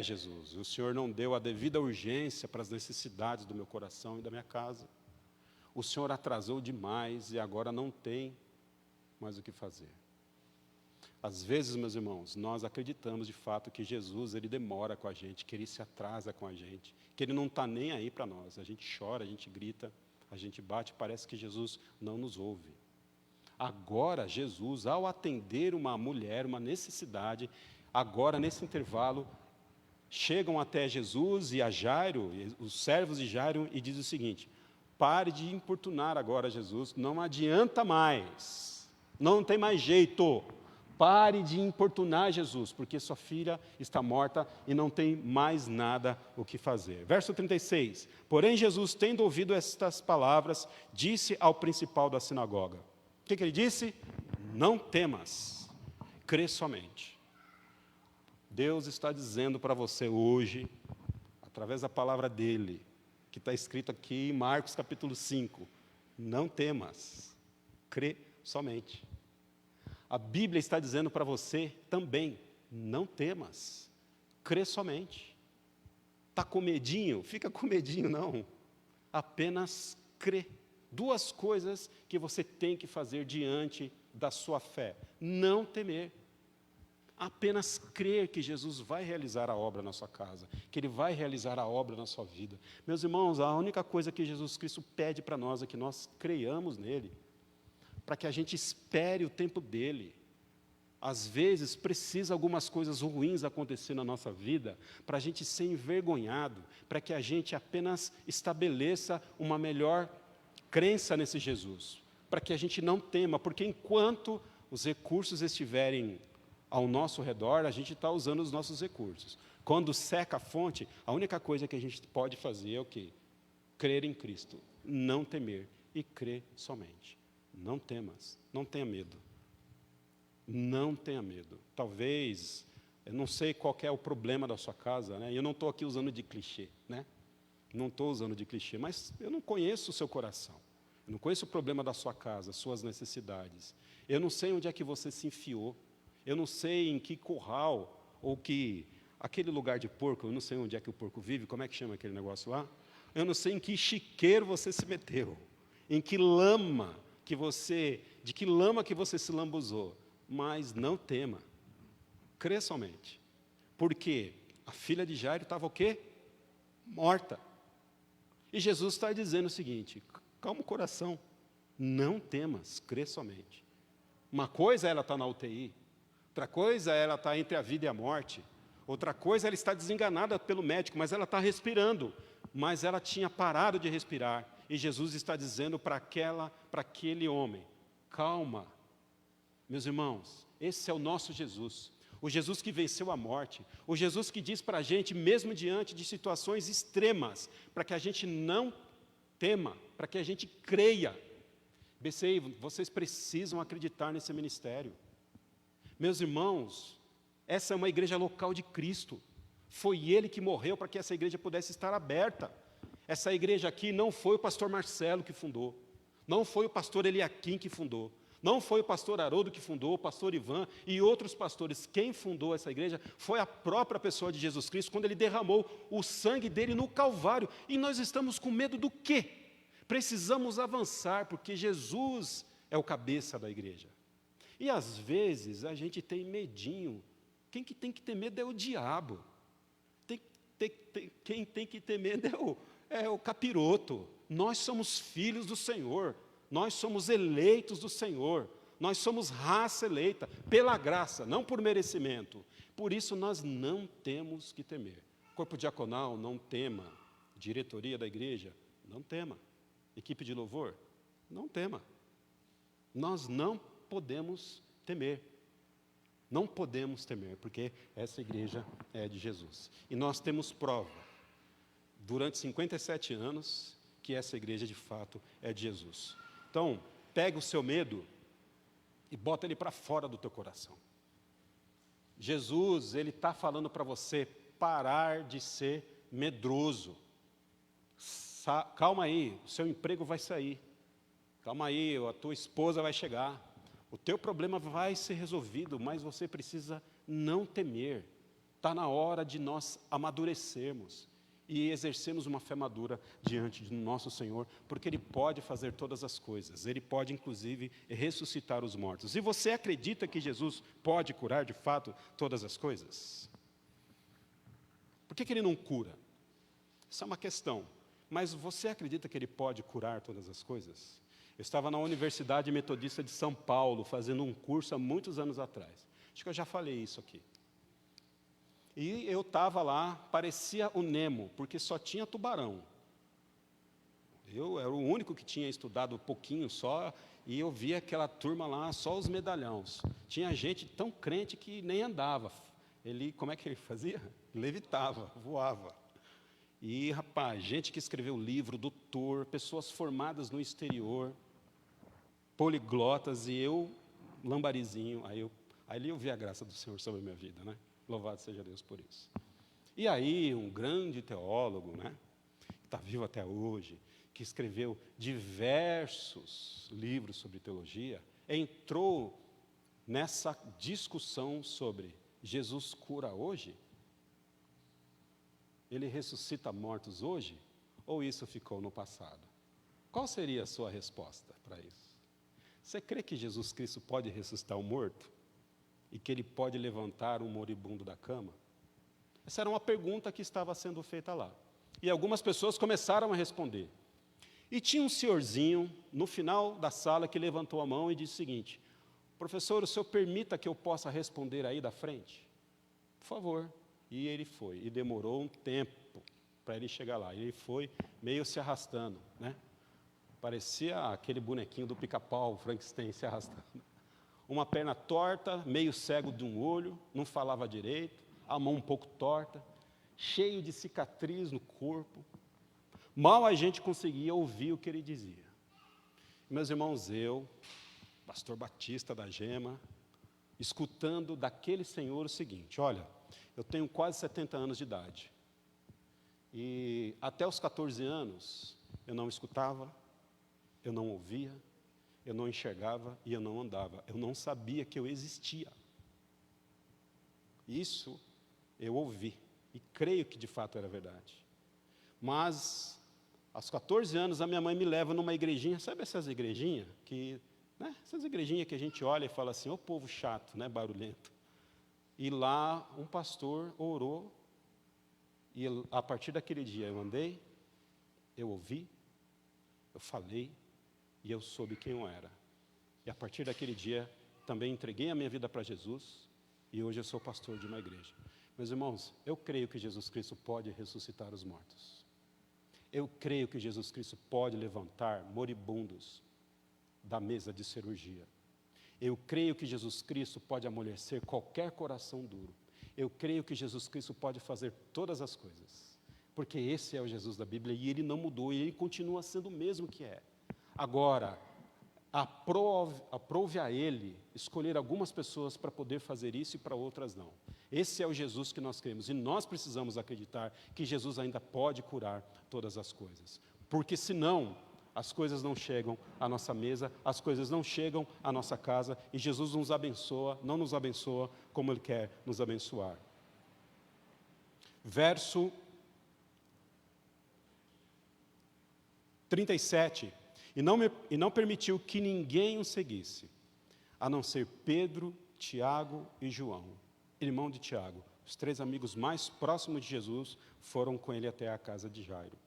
Jesus, o Senhor não deu a devida urgência para as necessidades do meu coração e da minha casa. o Senhor atrasou demais e agora não tem mais o que fazer. Às vezes, meus irmãos, nós acreditamos de fato que Jesus, Ele demora com a gente, que Ele se atrasa com a gente, que Ele não está nem aí para nós. A gente chora, a gente grita, a gente bate, parece que Jesus não nos ouve. Agora, Jesus, ao atender uma mulher, uma necessidade, agora, nesse intervalo, chegam até Jesus e a Jairo, os servos de Jairo, e diz o seguinte: pare de importunar agora Jesus, não adianta mais, não tem mais jeito. Pare de importunar Jesus, porque sua filha está morta e não tem mais nada o que fazer. Verso 36. Porém, Jesus, tendo ouvido estas palavras, disse ao principal da sinagoga. O que ele disse? Não temas, crê somente. Deus está dizendo para você hoje, através da palavra dele, que está escrito aqui em Marcos capítulo 5, não temas, crê somente. A Bíblia está dizendo para você também, não temas, crê somente. Está com medinho? Fica com medinho não, apenas crê. Duas coisas que você tem que fazer diante da sua fé: não temer, apenas crer que Jesus vai realizar a obra na sua casa, que Ele vai realizar a obra na sua vida. Meus irmãos, a única coisa que Jesus Cristo pede para nós é que nós creiamos nele, para que a gente espere o tempo dele. Às vezes, precisa algumas coisas ruins acontecer na nossa vida, para a gente ser envergonhado, para que a gente apenas estabeleça uma melhor crença nesse Jesus, para que a gente não tema, porque enquanto os recursos estiverem ao nosso redor, a gente está usando os nossos recursos. Quando seca a fonte, a única coisa que a gente pode fazer é o quê? Crer em Cristo, não temer e crer somente. Não temas, não tenha medo. Não tenha medo. Talvez, eu não sei qual é o problema da sua casa, né? Eu não estou aqui usando de clichê, né? Não estou usando de clichê, mas eu não conheço o seu coração. Eu não conheço o problema da sua casa, suas necessidades. Eu não sei onde é que você se enfiou. Eu não sei em que curral, ou aquele lugar de porco, eu não sei onde é que o porco vive, como é que chama aquele negócio lá? Eu não sei em que chiqueiro você se meteu, em que lama de que lama que você se lambuzou, mas não tema, crê somente, porque a filha de Jairo estava o quê? Morta. E Jesus está dizendo o seguinte: calma o coração, não temas, crê somente. Uma coisa é ela estar na UTI, outra coisa é ela estar entre a vida e a morte, outra coisa é ela estar desenganada pelo médico, mas ela está respirando, mas ela tinha parado de respirar. E Jesus está dizendo para aquele homem: calma. Meus irmãos, esse é o nosso Jesus, o Jesus que venceu a morte, o Jesus que diz para a gente, mesmo diante de situações extremas, para que a gente não tema, para que a gente creia. BCI, vocês precisam acreditar nesse ministério. Meus irmãos, essa é uma igreja local de Cristo, foi Ele que morreu para que essa igreja pudesse estar aberta. Essa igreja aqui não foi o pastor Marcelo que fundou, não foi o pastor Eliakim que fundou, não foi o pastor Haroldo que fundou, o pastor Ivan e outros pastores. Quem fundou essa igreja foi a própria pessoa de Jesus Cristo, quando Ele derramou o sangue dele no Calvário. E nós estamos com medo do quê? Precisamos avançar, porque Jesus é o cabeça da igreja. E às vezes a gente tem medinho. Quem que tem que ter medo é o diabo. Quem tem que ter medo é o capiroto. Nós somos filhos do Senhor, nós somos eleitos do Senhor, nós somos raça eleita, pela graça, não por merecimento. Por isso nós não temos que temer. Corpo diaconal, não tema. Diretoria da igreja, não tema. Equipe de louvor, não tema. Nós não podemos temer. Não podemos temer, porque essa igreja é de Jesus. E nós temos prova, durante 57 anos, que essa igreja de fato é de Jesus. Então, pega o seu medo e bota ele para fora do teu coração. Jesus, Ele está falando para você parar de ser medroso. Calma aí, o seu emprego vai sair. Calma aí, a tua esposa vai chegar. O teu problema vai ser resolvido, mas você precisa não temer. Está na hora de nós amadurecermos e exercemos uma fé madura diante do nosso Senhor, porque Ele pode fazer todas as coisas, Ele pode, inclusive, ressuscitar os mortos. E você acredita que Jesus pode curar, de fato, todas as coisas? Por que Ele não cura? Isso é uma questão. Mas você acredita que Ele pode curar todas as coisas? Eu estava na Universidade Metodista de São Paulo, fazendo um curso há muitos anos atrás. Acho que eu já falei isso aqui. E eu estava lá, parecia o Nemo, porque só tinha tubarão. Eu era o único que tinha estudado um pouquinho só, e eu via aquela turma lá, só os medalhões. Tinha gente tão crente que nem andava. Ele, como é que ele fazia? Levitava, voava. E, rapaz, gente que escreveu livro, doutor, pessoas formadas no exterior, poliglotas, e eu, lambarizinho, aí eu vi a graça do Senhor sobre a minha vida, né? Louvado seja Deus por isso. E aí, um grande teólogo, né, que está vivo até hoje, que escreveu diversos livros sobre teologia, entrou nessa discussão sobre Jesus cura hoje? Ele ressuscita mortos hoje? Ou isso ficou no passado? Qual seria a sua resposta para isso? Você crê que Jesus Cristo pode ressuscitar um morto? E que Ele pode levantar um moribundo da cama? Essa era uma pergunta que estava sendo feita lá. E algumas pessoas começaram a responder. E tinha um senhorzinho, no final da sala, que levantou a mão e disse o seguinte: professor, o senhor permita que eu possa responder aí da frente? Por favor. E ele foi. E demorou um tempo para ele chegar lá. Ele foi meio se arrastando, né? Parecia aquele bonequinho do Pica-Pau, Frankenstein, se arrastando. Uma perna torta, meio cego de um olho, não falava direito, a mão um pouco torta, cheio de cicatriz no corpo. Mal a gente conseguia ouvir o que ele dizia. Meus irmãos, eu, pastor Batista da Gema, escutando daquele senhor o seguinte: olha, eu tenho quase 70 anos de idade, e até os 14 anos eu não escutava, eu não ouvia, eu não enxergava e eu não andava. Eu não sabia que eu existia. Isso eu ouvi e creio que de fato era verdade. Mas, aos 14 anos, a minha mãe me leva numa igrejinha, sabe essas igrejinhas? Essas igrejinhas que a gente olha e fala assim: ô povo chato, né, barulhento. E lá um pastor orou, e a partir daquele dia eu andei, eu ouvi, eu falei, e eu soube quem eu era. E a partir daquele dia, também entreguei a minha vida para Jesus, e hoje eu sou pastor de uma igreja. Meus irmãos, eu creio que Jesus Cristo pode ressuscitar os mortos. Eu creio que Jesus Cristo pode levantar moribundos da mesa de cirurgia. Eu creio que Jesus Cristo pode amolecer qualquer coração duro. Eu creio que Jesus Cristo pode fazer todas as coisas. Porque esse é o Jesus da Bíblia, e Ele não mudou, e Ele continua sendo o mesmo que é. Agora, aprove a Ele escolher algumas pessoas para poder fazer isso e para outras não. Esse é o Jesus que nós cremos, e nós precisamos acreditar que Jesus ainda pode curar todas as coisas. Porque senão, as coisas não chegam à nossa mesa, as coisas não chegam à nossa casa, e Jesus nos abençoa, não nos abençoa como Ele quer nos abençoar. Verso 37. E não permitiu que ninguém o seguisse, a não ser Pedro, Tiago e João, irmão de Tiago. Os 3 amigos mais próximos de Jesus foram com ele até a casa de Jairo.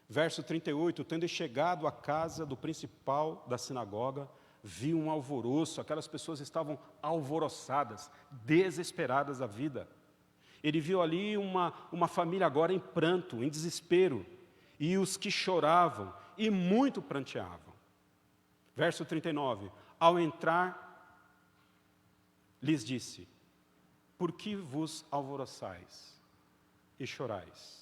Verso 38, tendo chegado à casa do principal da sinagoga, viu um alvoroço, aquelas pessoas estavam alvoroçadas, desesperadas da vida. Ele viu ali uma família agora em pranto, em desespero, e os que choravam e muito pranteavam. Verso 39, ao entrar, lhes disse: por que vos alvoroçais e chorais?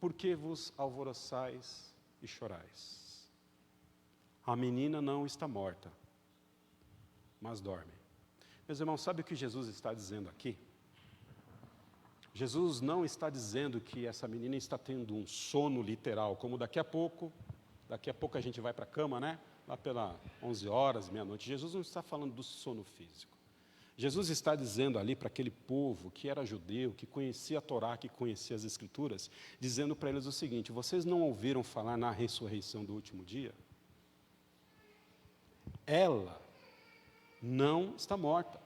Por que vos alvoroçais e chorais? A menina não está morta, mas dorme. Meus irmãos, sabe o que Jesus está dizendo aqui? Jesus não está dizendo que essa menina está tendo um sono literal, como daqui a pouco a gente vai para a cama, né? Lá pelas 11 horas, meia-noite. Jesus não está falando do sono físico. Jesus está dizendo ali para aquele povo que era judeu, que conhecia a Torá, que conhecia as Escrituras, dizendo para eles o seguinte: vocês não ouviram falar na ressurreição do último dia? Ela não está morta,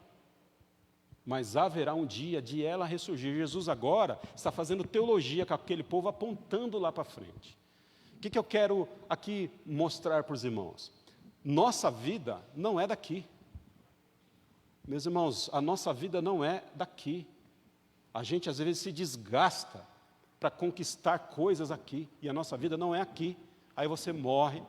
mas haverá um dia de ela ressurgir. Jesus agora está fazendo teologia com aquele povo, apontando lá para frente. O que eu quero aqui mostrar para os irmãos? Nossa vida não é daqui. Meus irmãos, a nossa vida não é daqui. A gente às vezes se desgasta para conquistar coisas aqui, e a nossa vida não é aqui. Aí você morre,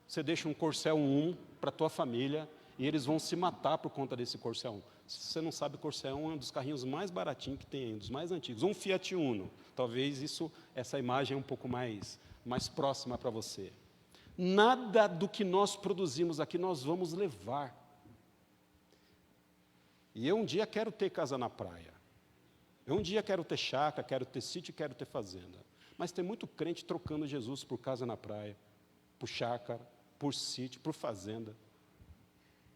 você deixa um Corcel 1 para a tua família, e eles vão se matar por conta desse Corcel 1. Se você não sabe, Corcel 1 é um dos carrinhos mais baratinhos que tem aí, um dos mais antigos. Um Fiat Uno. Talvez essa imagem é um pouco mais próxima para você. Nada do que nós produzimos aqui nós vamos levar. E eu um dia quero ter casa na praia. Eu um dia quero ter chácara, quero ter sítio, quero ter fazenda. Mas tem muito crente trocando Jesus por casa na praia, por chácara, por sítio, por fazenda.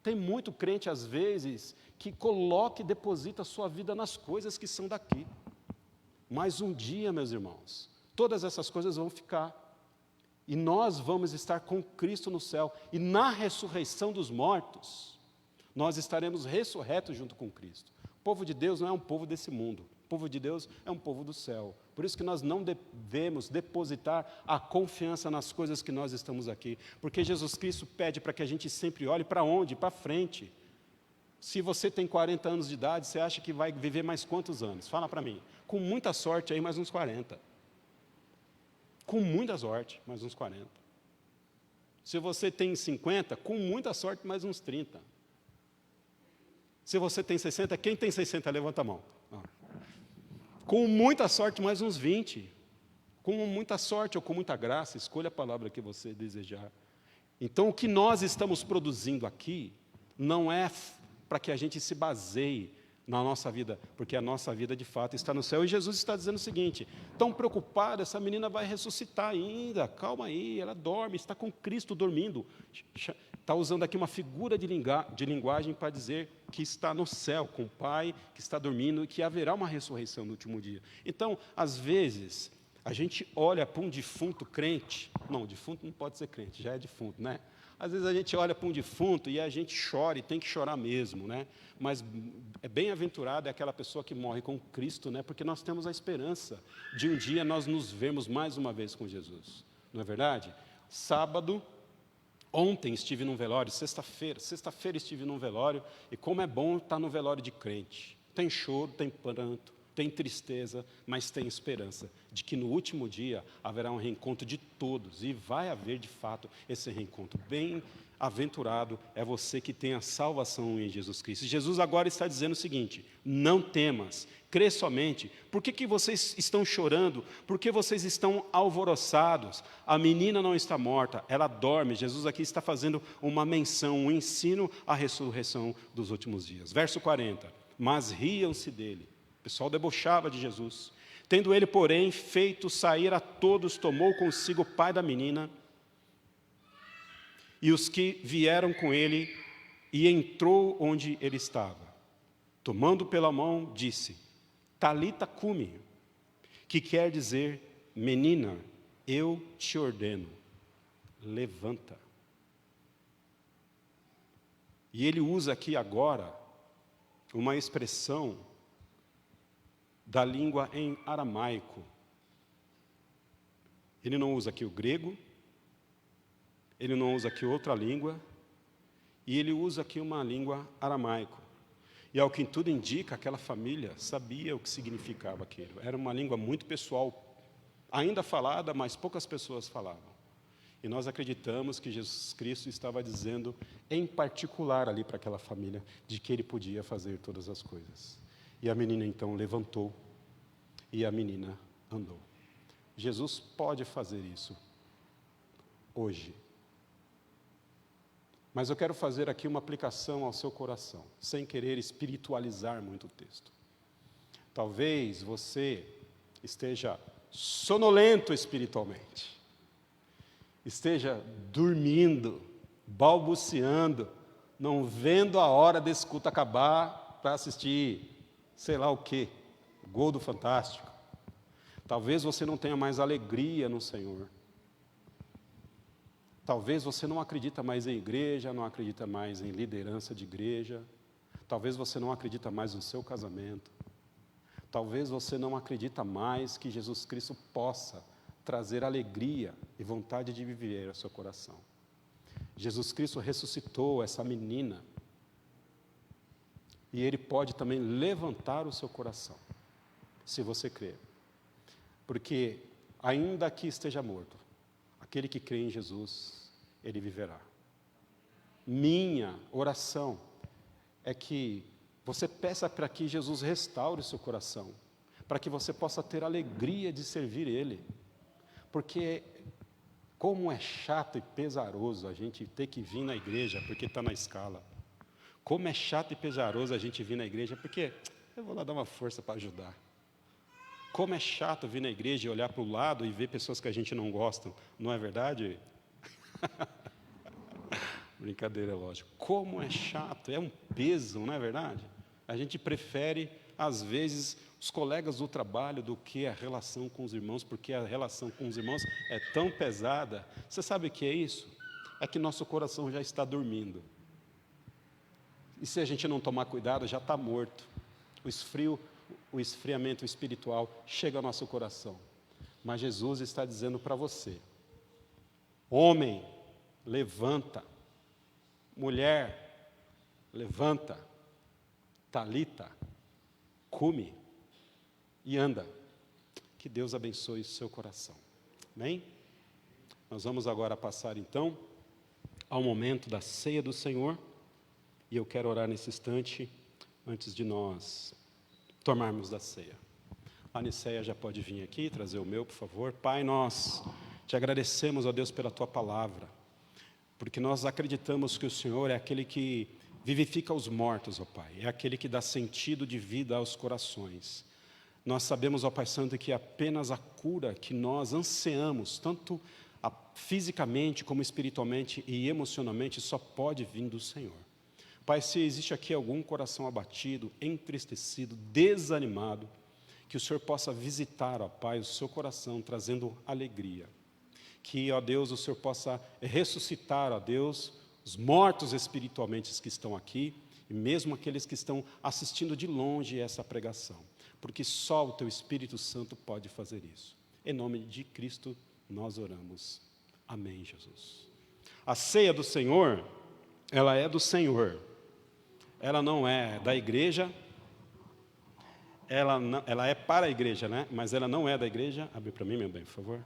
Tem muito crente, às vezes, que coloca e deposita a sua vida nas coisas que são daqui. Mas um dia, meus irmãos, todas essas coisas vão ficar. E nós vamos estar com Cristo no céu. E na ressurreição dos mortos, nós estaremos ressurretos junto com Cristo. O povo de Deus não é um povo desse mundo. O povo de Deus é um povo do céu. Por isso que nós não devemos depositar a confiança nas coisas que nós estamos aqui. Porque Jesus Cristo pede para que a gente sempre olhe para onde? Para frente. Se você tem 40 anos de idade, você acha que vai viver mais quantos anos? Fala para mim. Com muita sorte aí, mais uns 40. Com muita sorte, mais uns 40. Se você tem 50, com muita sorte, mais uns 30. Se você tem 60, quem tem 60? Levanta a mão. Com muita sorte, mais uns 20. Com muita sorte ou com muita graça, escolha a palavra que você desejar. Então, o que nós estamos produzindo aqui não é para que a gente se baseie na nossa vida, porque a nossa vida, de fato, está no céu. E Jesus está dizendo o seguinte: tão preocupado, essa menina vai ressuscitar ainda, calma aí, ela dorme, está com Cristo dormindo. Está usando aqui uma figura de linguagem para dizer que está no céu, com o Pai, que está dormindo e que haverá uma ressurreição no último dia. Então, às vezes, a gente olha para um defunto crente, não, defunto não pode ser crente, já é defunto, né? Às vezes a gente olha para um defunto e a gente chora, e tem que chorar mesmo, né? Mas é bem-aventurado é aquela pessoa que morre com Cristo, né? Porque nós temos a esperança de um dia nós nos vermos mais uma vez com Jesus. Não é verdade? Ontem estive num velório, sexta-feira estive num velório, e como é bom estar no velório de crente. Tem choro, tem pranto, tem tristeza, mas tem esperança de que no último dia haverá um reencontro de todos, e vai haver de fato esse reencontro. Bem-aventurado é você que tem a salvação em Jesus Cristo. Jesus agora está dizendo o seguinte: não temas, crê somente. Por que vocês estão chorando? Por que vocês estão alvoroçados? A menina não está morta, ela dorme. Jesus aqui está fazendo uma menção, um ensino à ressurreição dos últimos dias. Verso 40, mas riam-se dele. O pessoal debochava de Jesus. Tendo ele, porém, feito sair a todos, tomou consigo o pai da menina e os que vieram com ele, e entrou onde ele estava. Tomando pela mão, disse: Talita cumi, que quer dizer: menina, eu te ordeno, levanta. E ele usa aqui agora uma expressão da língua em aramaico. Ele não usa aqui o grego, ele não usa aqui outra língua, e ele usa aqui uma língua aramaico. E ao que tudo indica, aquela família sabia o que significava aquilo. Era uma língua muito pessoal, ainda falada, mas poucas pessoas falavam. E nós acreditamos que Jesus Cristo estava dizendo, em particular ali para aquela família, de que ele podia fazer todas as coisas. E a menina então levantou, e a menina andou. Jesus pode fazer isso hoje. Mas eu quero fazer aqui uma aplicação ao seu coração, sem querer espiritualizar muito o texto. Talvez você esteja sonolento espiritualmente, esteja dormindo, balbuciando, não vendo a hora desse culto acabar para assistir, sei lá o quê, gol do Fantástico. Talvez você não tenha mais alegria no Senhor. Talvez você não acredita mais em igreja, não acredita mais em liderança de igreja. Talvez você não acredita mais no seu casamento. Talvez você não acredita mais que Jesus Cristo possa trazer alegria e vontade de viver ao seu coração. Jesus Cristo ressuscitou essa menina. E Ele pode também levantar o seu coração, se você crer. Porque, ainda que esteja morto, aquele que crê em Jesus, ele viverá. Minha oração é que você peça para que Jesus restaure o seu coração, para que você possa ter alegria de servir Ele. Porque, como é chato e pesaroso a gente ter que vir na igreja porque está na escala. Como é chato e pesaroso a gente vir na igreja porque eu vou lá dar uma força para ajudar. Como é chato vir na igreja e olhar para o lado e ver pessoas que a gente não gosta, não é verdade? Brincadeira, lógico. Como é chato, é um peso, não é verdade? A gente prefere, às vezes, os colegas do trabalho do que a relação com os irmãos, porque a relação com os irmãos é tão pesada. Você sabe o que é isso? É que nosso coração já está dormindo. E se a gente não tomar cuidado, já está morto. O esfriamento espiritual chega ao nosso coração. Mas Jesus está dizendo para você: homem, levanta. Mulher, levanta. Talita, come e anda. Que Deus abençoe o seu coração. Amém? Nós vamos agora passar então ao momento da ceia do Senhor. E eu quero orar nesse instante, antes de nós tomarmos da ceia. A Niceia já pode vir aqui, trazer o meu, por favor. Pai, nós te agradecemos, ó Deus, pela Tua palavra, porque nós acreditamos que o Senhor é aquele que vivifica os mortos, ó Pai, é aquele que dá sentido de vida aos corações. Nós sabemos, ó Pai Santo, que apenas a cura que nós ansiamos, tanto fisicamente como espiritualmente e emocionalmente, só pode vir do Senhor. Pai, se existe aqui algum coração abatido, entristecido, desanimado, que o Senhor possa visitar, ó Pai, o seu coração, trazendo alegria. Que, ó Deus, o Senhor possa ressuscitar, ó Deus, os mortos espiritualmente que estão aqui, e mesmo aqueles que estão assistindo de longe essa pregação, porque só o Teu Espírito Santo pode fazer isso. Em nome de Cristo, nós oramos. Amém, Jesus. A ceia do Senhor, ela é do Senhor. Ela não é da igreja, ela é para a igreja, né? Mas ela não é da igreja. Abre para mim, meu bem, por favor.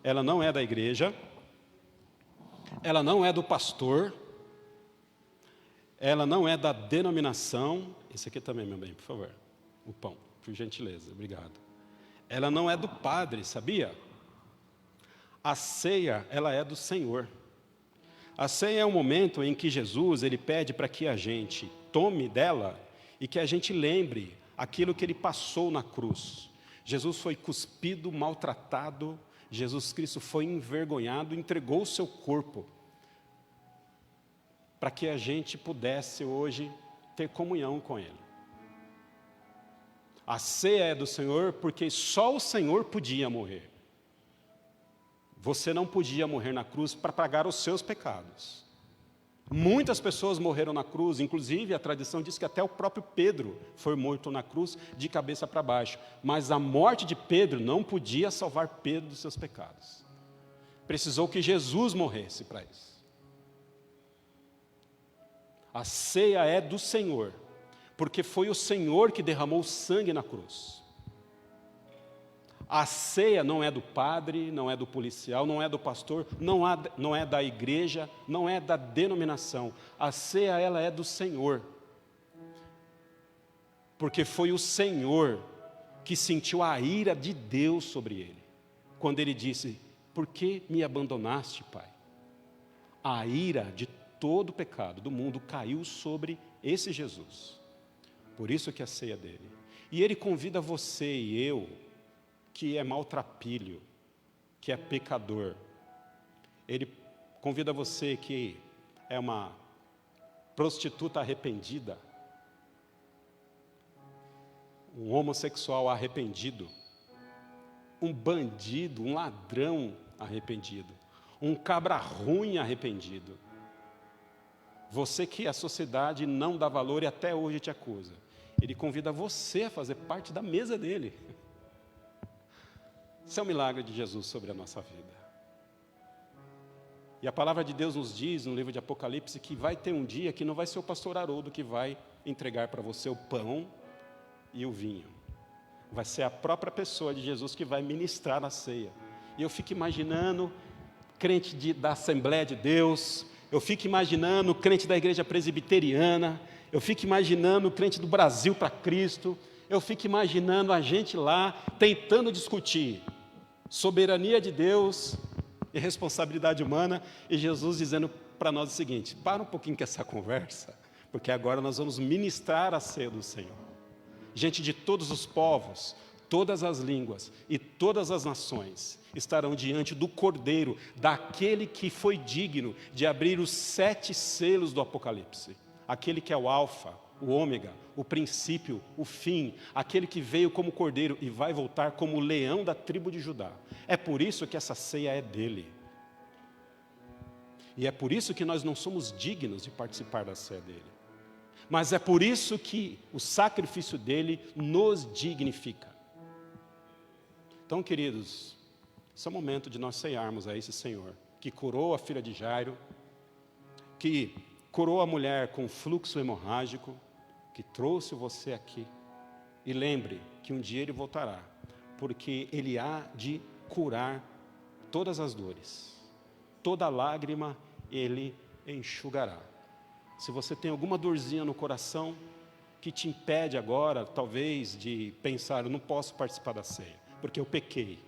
Ela não é da igreja, ela não é do pastor, ela não é da denominação. Esse aqui também, meu bem, por favor. O pão, por gentileza, obrigado. Ela não é do padre, sabia? A ceia, ela é do Senhor. A ceia é o momento em que Jesus, Ele pede para que a gente tome dela e que a gente lembre aquilo que Ele passou na cruz. Jesus foi cuspido, maltratado, Jesus Cristo foi envergonhado, entregou o seu corpo para que a gente pudesse hoje ter comunhão com Ele. A ceia é do Senhor porque só o Senhor podia morrer. Você não podia morrer na cruz para pagar os seus pecados. Muitas pessoas morreram na cruz, inclusive a tradição diz que até o próprio Pedro foi morto na cruz de cabeça para baixo. Mas a morte de Pedro não podia salvar Pedro dos seus pecados. Precisou que Jesus morresse para isso. A ceia é do Senhor, porque foi o Senhor que derramou sangue na cruz. A ceia não é do padre, não é do policial, não é do pastor, não é da igreja, não é da denominação. A ceia, ela é do Senhor. Porque foi o Senhor que sentiu a ira de Deus sobre ele. Quando ele disse: por que me abandonaste, Pai? A ira de todo o pecado do mundo caiu sobre esse Jesus. Por isso que a ceia é dele. E ele convida você e eu, que é maltrapilho, que é pecador. Ele convida você que é uma prostituta arrependida, um homossexual arrependido, um bandido, um ladrão arrependido, um cabra ruim arrependido. Você que a sociedade não dá valor e até hoje te acusa. Ele convida você a fazer parte da mesa dele. Isso é um milagre de Jesus sobre a nossa vida. E a palavra de Deus nos diz no livro de Apocalipse que vai ter um dia que não vai ser o pastor Haroldo que vai entregar para você o pão e o vinho. Vai ser a própria pessoa de Jesus que vai ministrar a ceia. E eu fico imaginando crente da Assembleia de Deus, eu fico imaginando crente da Igreja Presbiteriana, eu fico imaginando crente do Brasil para Cristo, eu fico imaginando a gente lá tentando discutir soberania de Deus e responsabilidade humana, e Jesus dizendo para nós o seguinte: para um pouquinho com essa conversa, porque agora nós vamos ministrar a ceia do Senhor. Gente de todos os povos, todas as línguas e todas as nações estarão diante do Cordeiro, daquele que foi digno de abrir os 7 selos do Apocalipse, aquele que é o Alfa, o Ômega, o princípio, o fim, aquele que veio como Cordeiro e vai voltar como o leão da tribo de Judá. É por isso que essa ceia é dele. E é por isso que nós não somos dignos de participar da ceia dele. Mas é por isso que o sacrifício dele nos dignifica. Então, queridos, esse é o momento de nós ceiarmos a esse Senhor, que curou a filha de Jairo, que curou a mulher com fluxo hemorrágico, que trouxe você aqui. E lembre que um dia ele voltará, porque ele há de curar todas as dores, toda lágrima ele enxugará. Se você tem alguma dorzinha no coração que te impede agora, talvez, de pensar: eu não posso participar da ceia, porque eu pequei.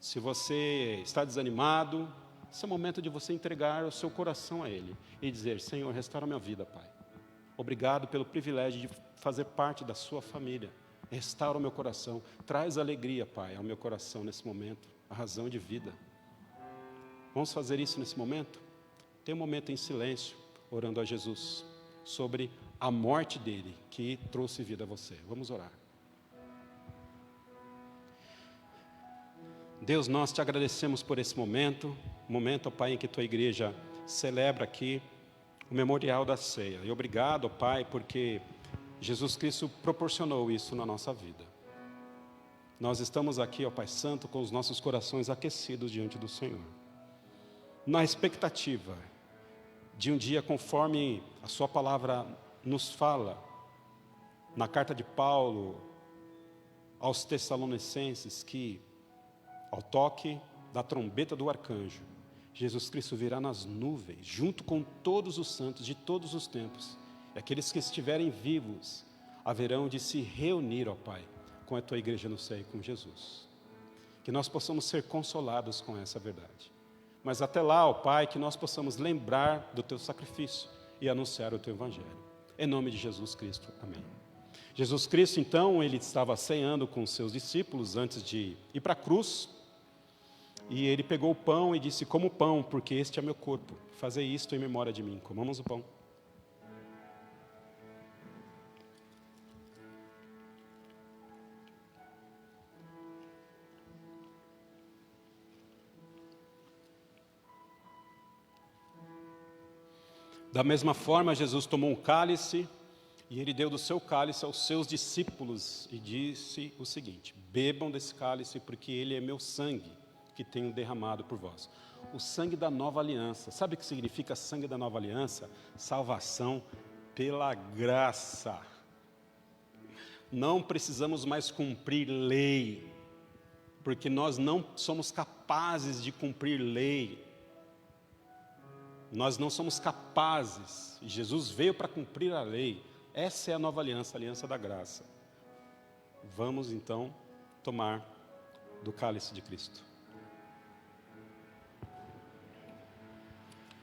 Se você está desanimado, esse é o momento de você entregar o seu coração a Ele e dizer: Senhor, restaura minha vida, Pai. Obrigado pelo privilégio de fazer parte da sua família. Restaura o meu coração. Traz alegria, Pai, ao meu coração nesse momento, a razão de vida. Vamos fazer isso nesse momento? Tem um momento em silêncio, orando a Jesus, sobre a morte dele, que trouxe vida a você. Vamos orar. Deus, nós te agradecemos por esse momento, ó Pai, em que tua igreja celebra aqui o memorial da ceia. E obrigado, ó Pai, porque Jesus Cristo proporcionou isso na nossa vida. Nós estamos aqui, ó Pai Santo, com os nossos corações aquecidos diante do Senhor, na expectativa de um dia, conforme a sua palavra nos fala, na carta de Paulo aos Tessalonicenses, que ao toque da trombeta do arcanjo, Jesus Cristo virá nas nuvens, junto com todos os santos de todos os tempos, e aqueles que estiverem vivos haverão de se reunir, ó Pai, com a tua igreja no céu e com Jesus. Que nós possamos ser consolados com essa verdade. Mas até lá, ó Pai, que nós possamos lembrar do teu sacrifício e anunciar o teu evangelho. Em nome de Jesus Cristo. Amém. Jesus Cristo, então, ele estava ceando com os seus discípulos antes de ir para a cruz. E ele pegou o pão e disse: como pão, porque este é meu corpo. Fazei isto em memória de mim. Comamos o pão. Da mesma forma, Jesus tomou um cálice e ele deu do seu cálice aos seus discípulos e disse o seguinte: bebam desse cálice, porque ele é meu sangue, que tenho derramado por vós. O sangue da nova aliança. Sabe o que significa sangue da nova aliança? Salvação pela graça. Não precisamos mais cumprir lei, porque nós não somos capazes de cumprir lei. Nós não somos capazes. Jesus veio para cumprir a lei. Essa é a nova aliança, a aliança da graça. Vamos então tomar do cálice de Cristo.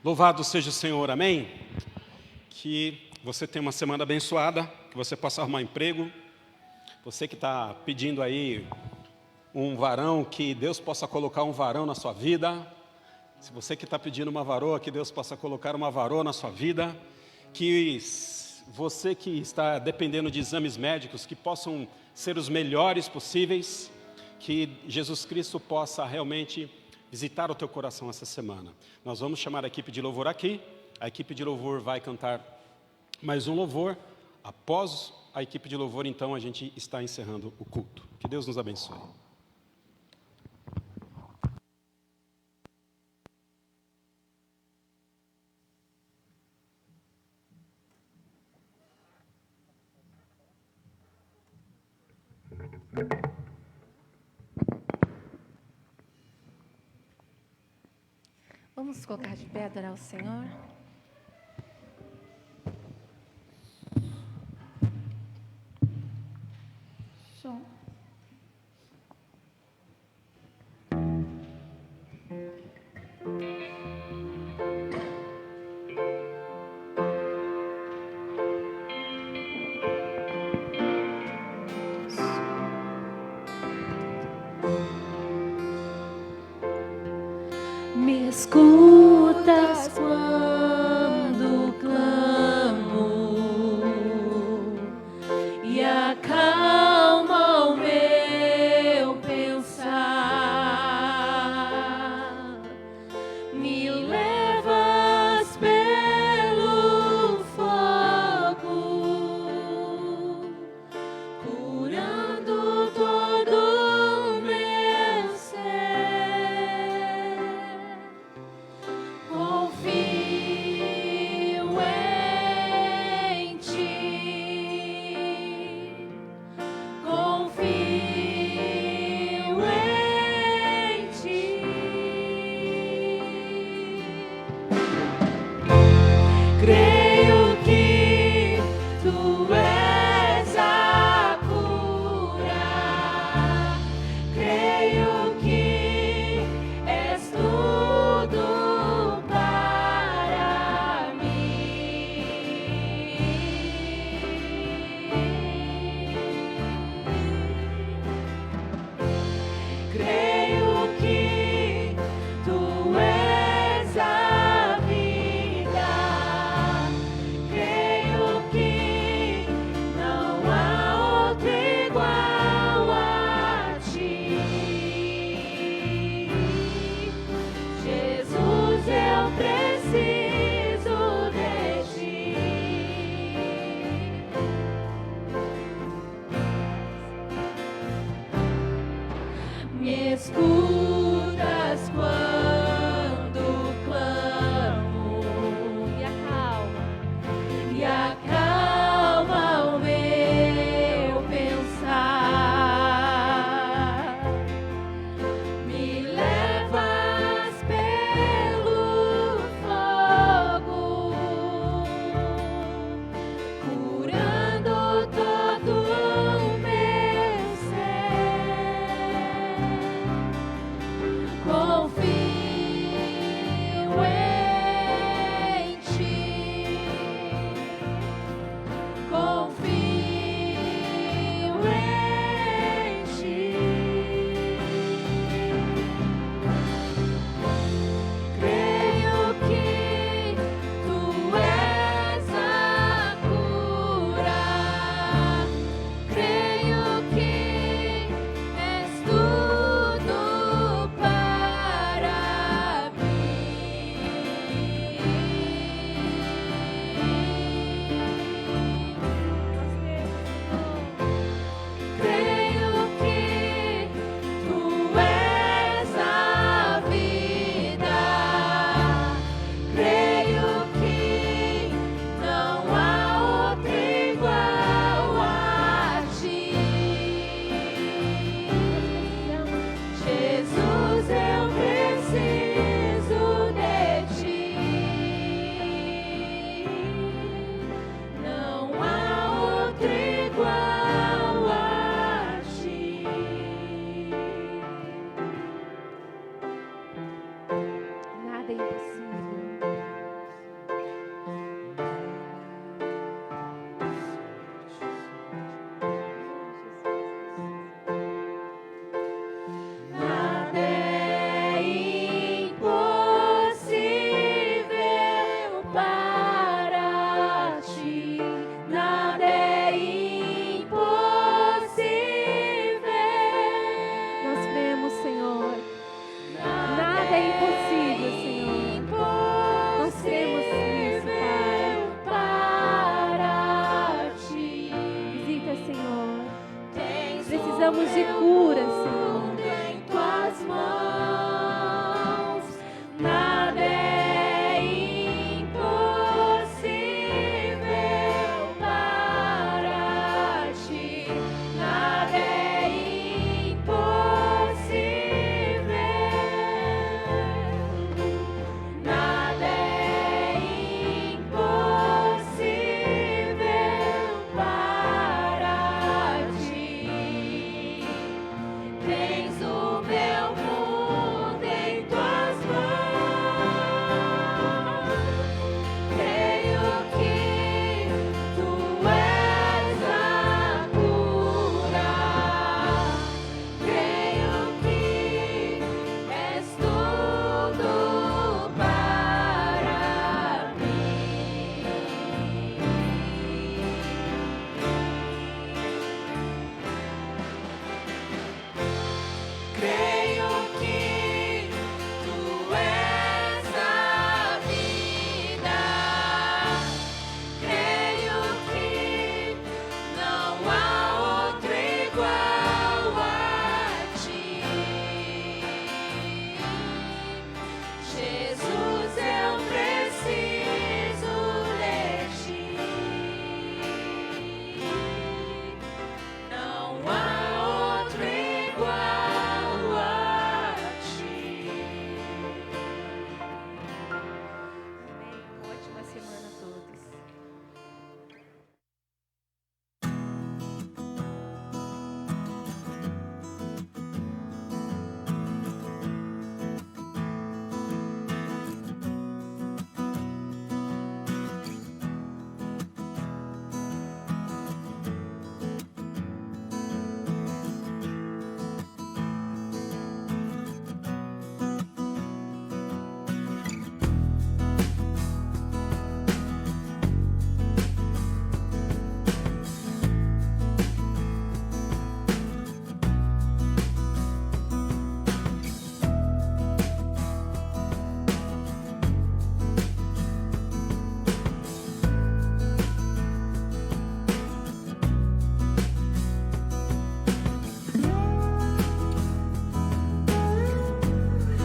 Louvado seja o Senhor, amém? Que você tenha uma semana abençoada, que você possa arrumar emprego. Você que está pedindo aí um varão, que Deus possa colocar um varão na sua vida. Se você que está pedindo uma varoa, que Deus possa colocar uma varoa na sua vida. que você que está dependendo de exames médicos, que possam ser os melhores possíveis, que Jesus Cristo possa realmente visitar o teu coração essa semana. Nós vamos chamar a equipe de louvor aqui, a equipe de louvor vai cantar mais um louvor. Após a equipe de louvor, então, a gente está encerrando o culto. Que Deus nos abençoe. Vamos colocar de pé, adorar o Senhor. Som. Me escutas quando clamo e acalma o meu pensar. Me levas pelo fogo, curando todo o meu ser. Confio em ti, confio em ti. Creio que tu és a cura, creio que és tudo para mim. Creio que tu és a vida, creio que não há outro igual a ti. Jesus, eu preciso de ti. Me escutas quando clamo e acalma o meu pensar. Me levas pelo fogo, curando todo o meu ser. precisamos de cura, Senhor. em tuas mãos.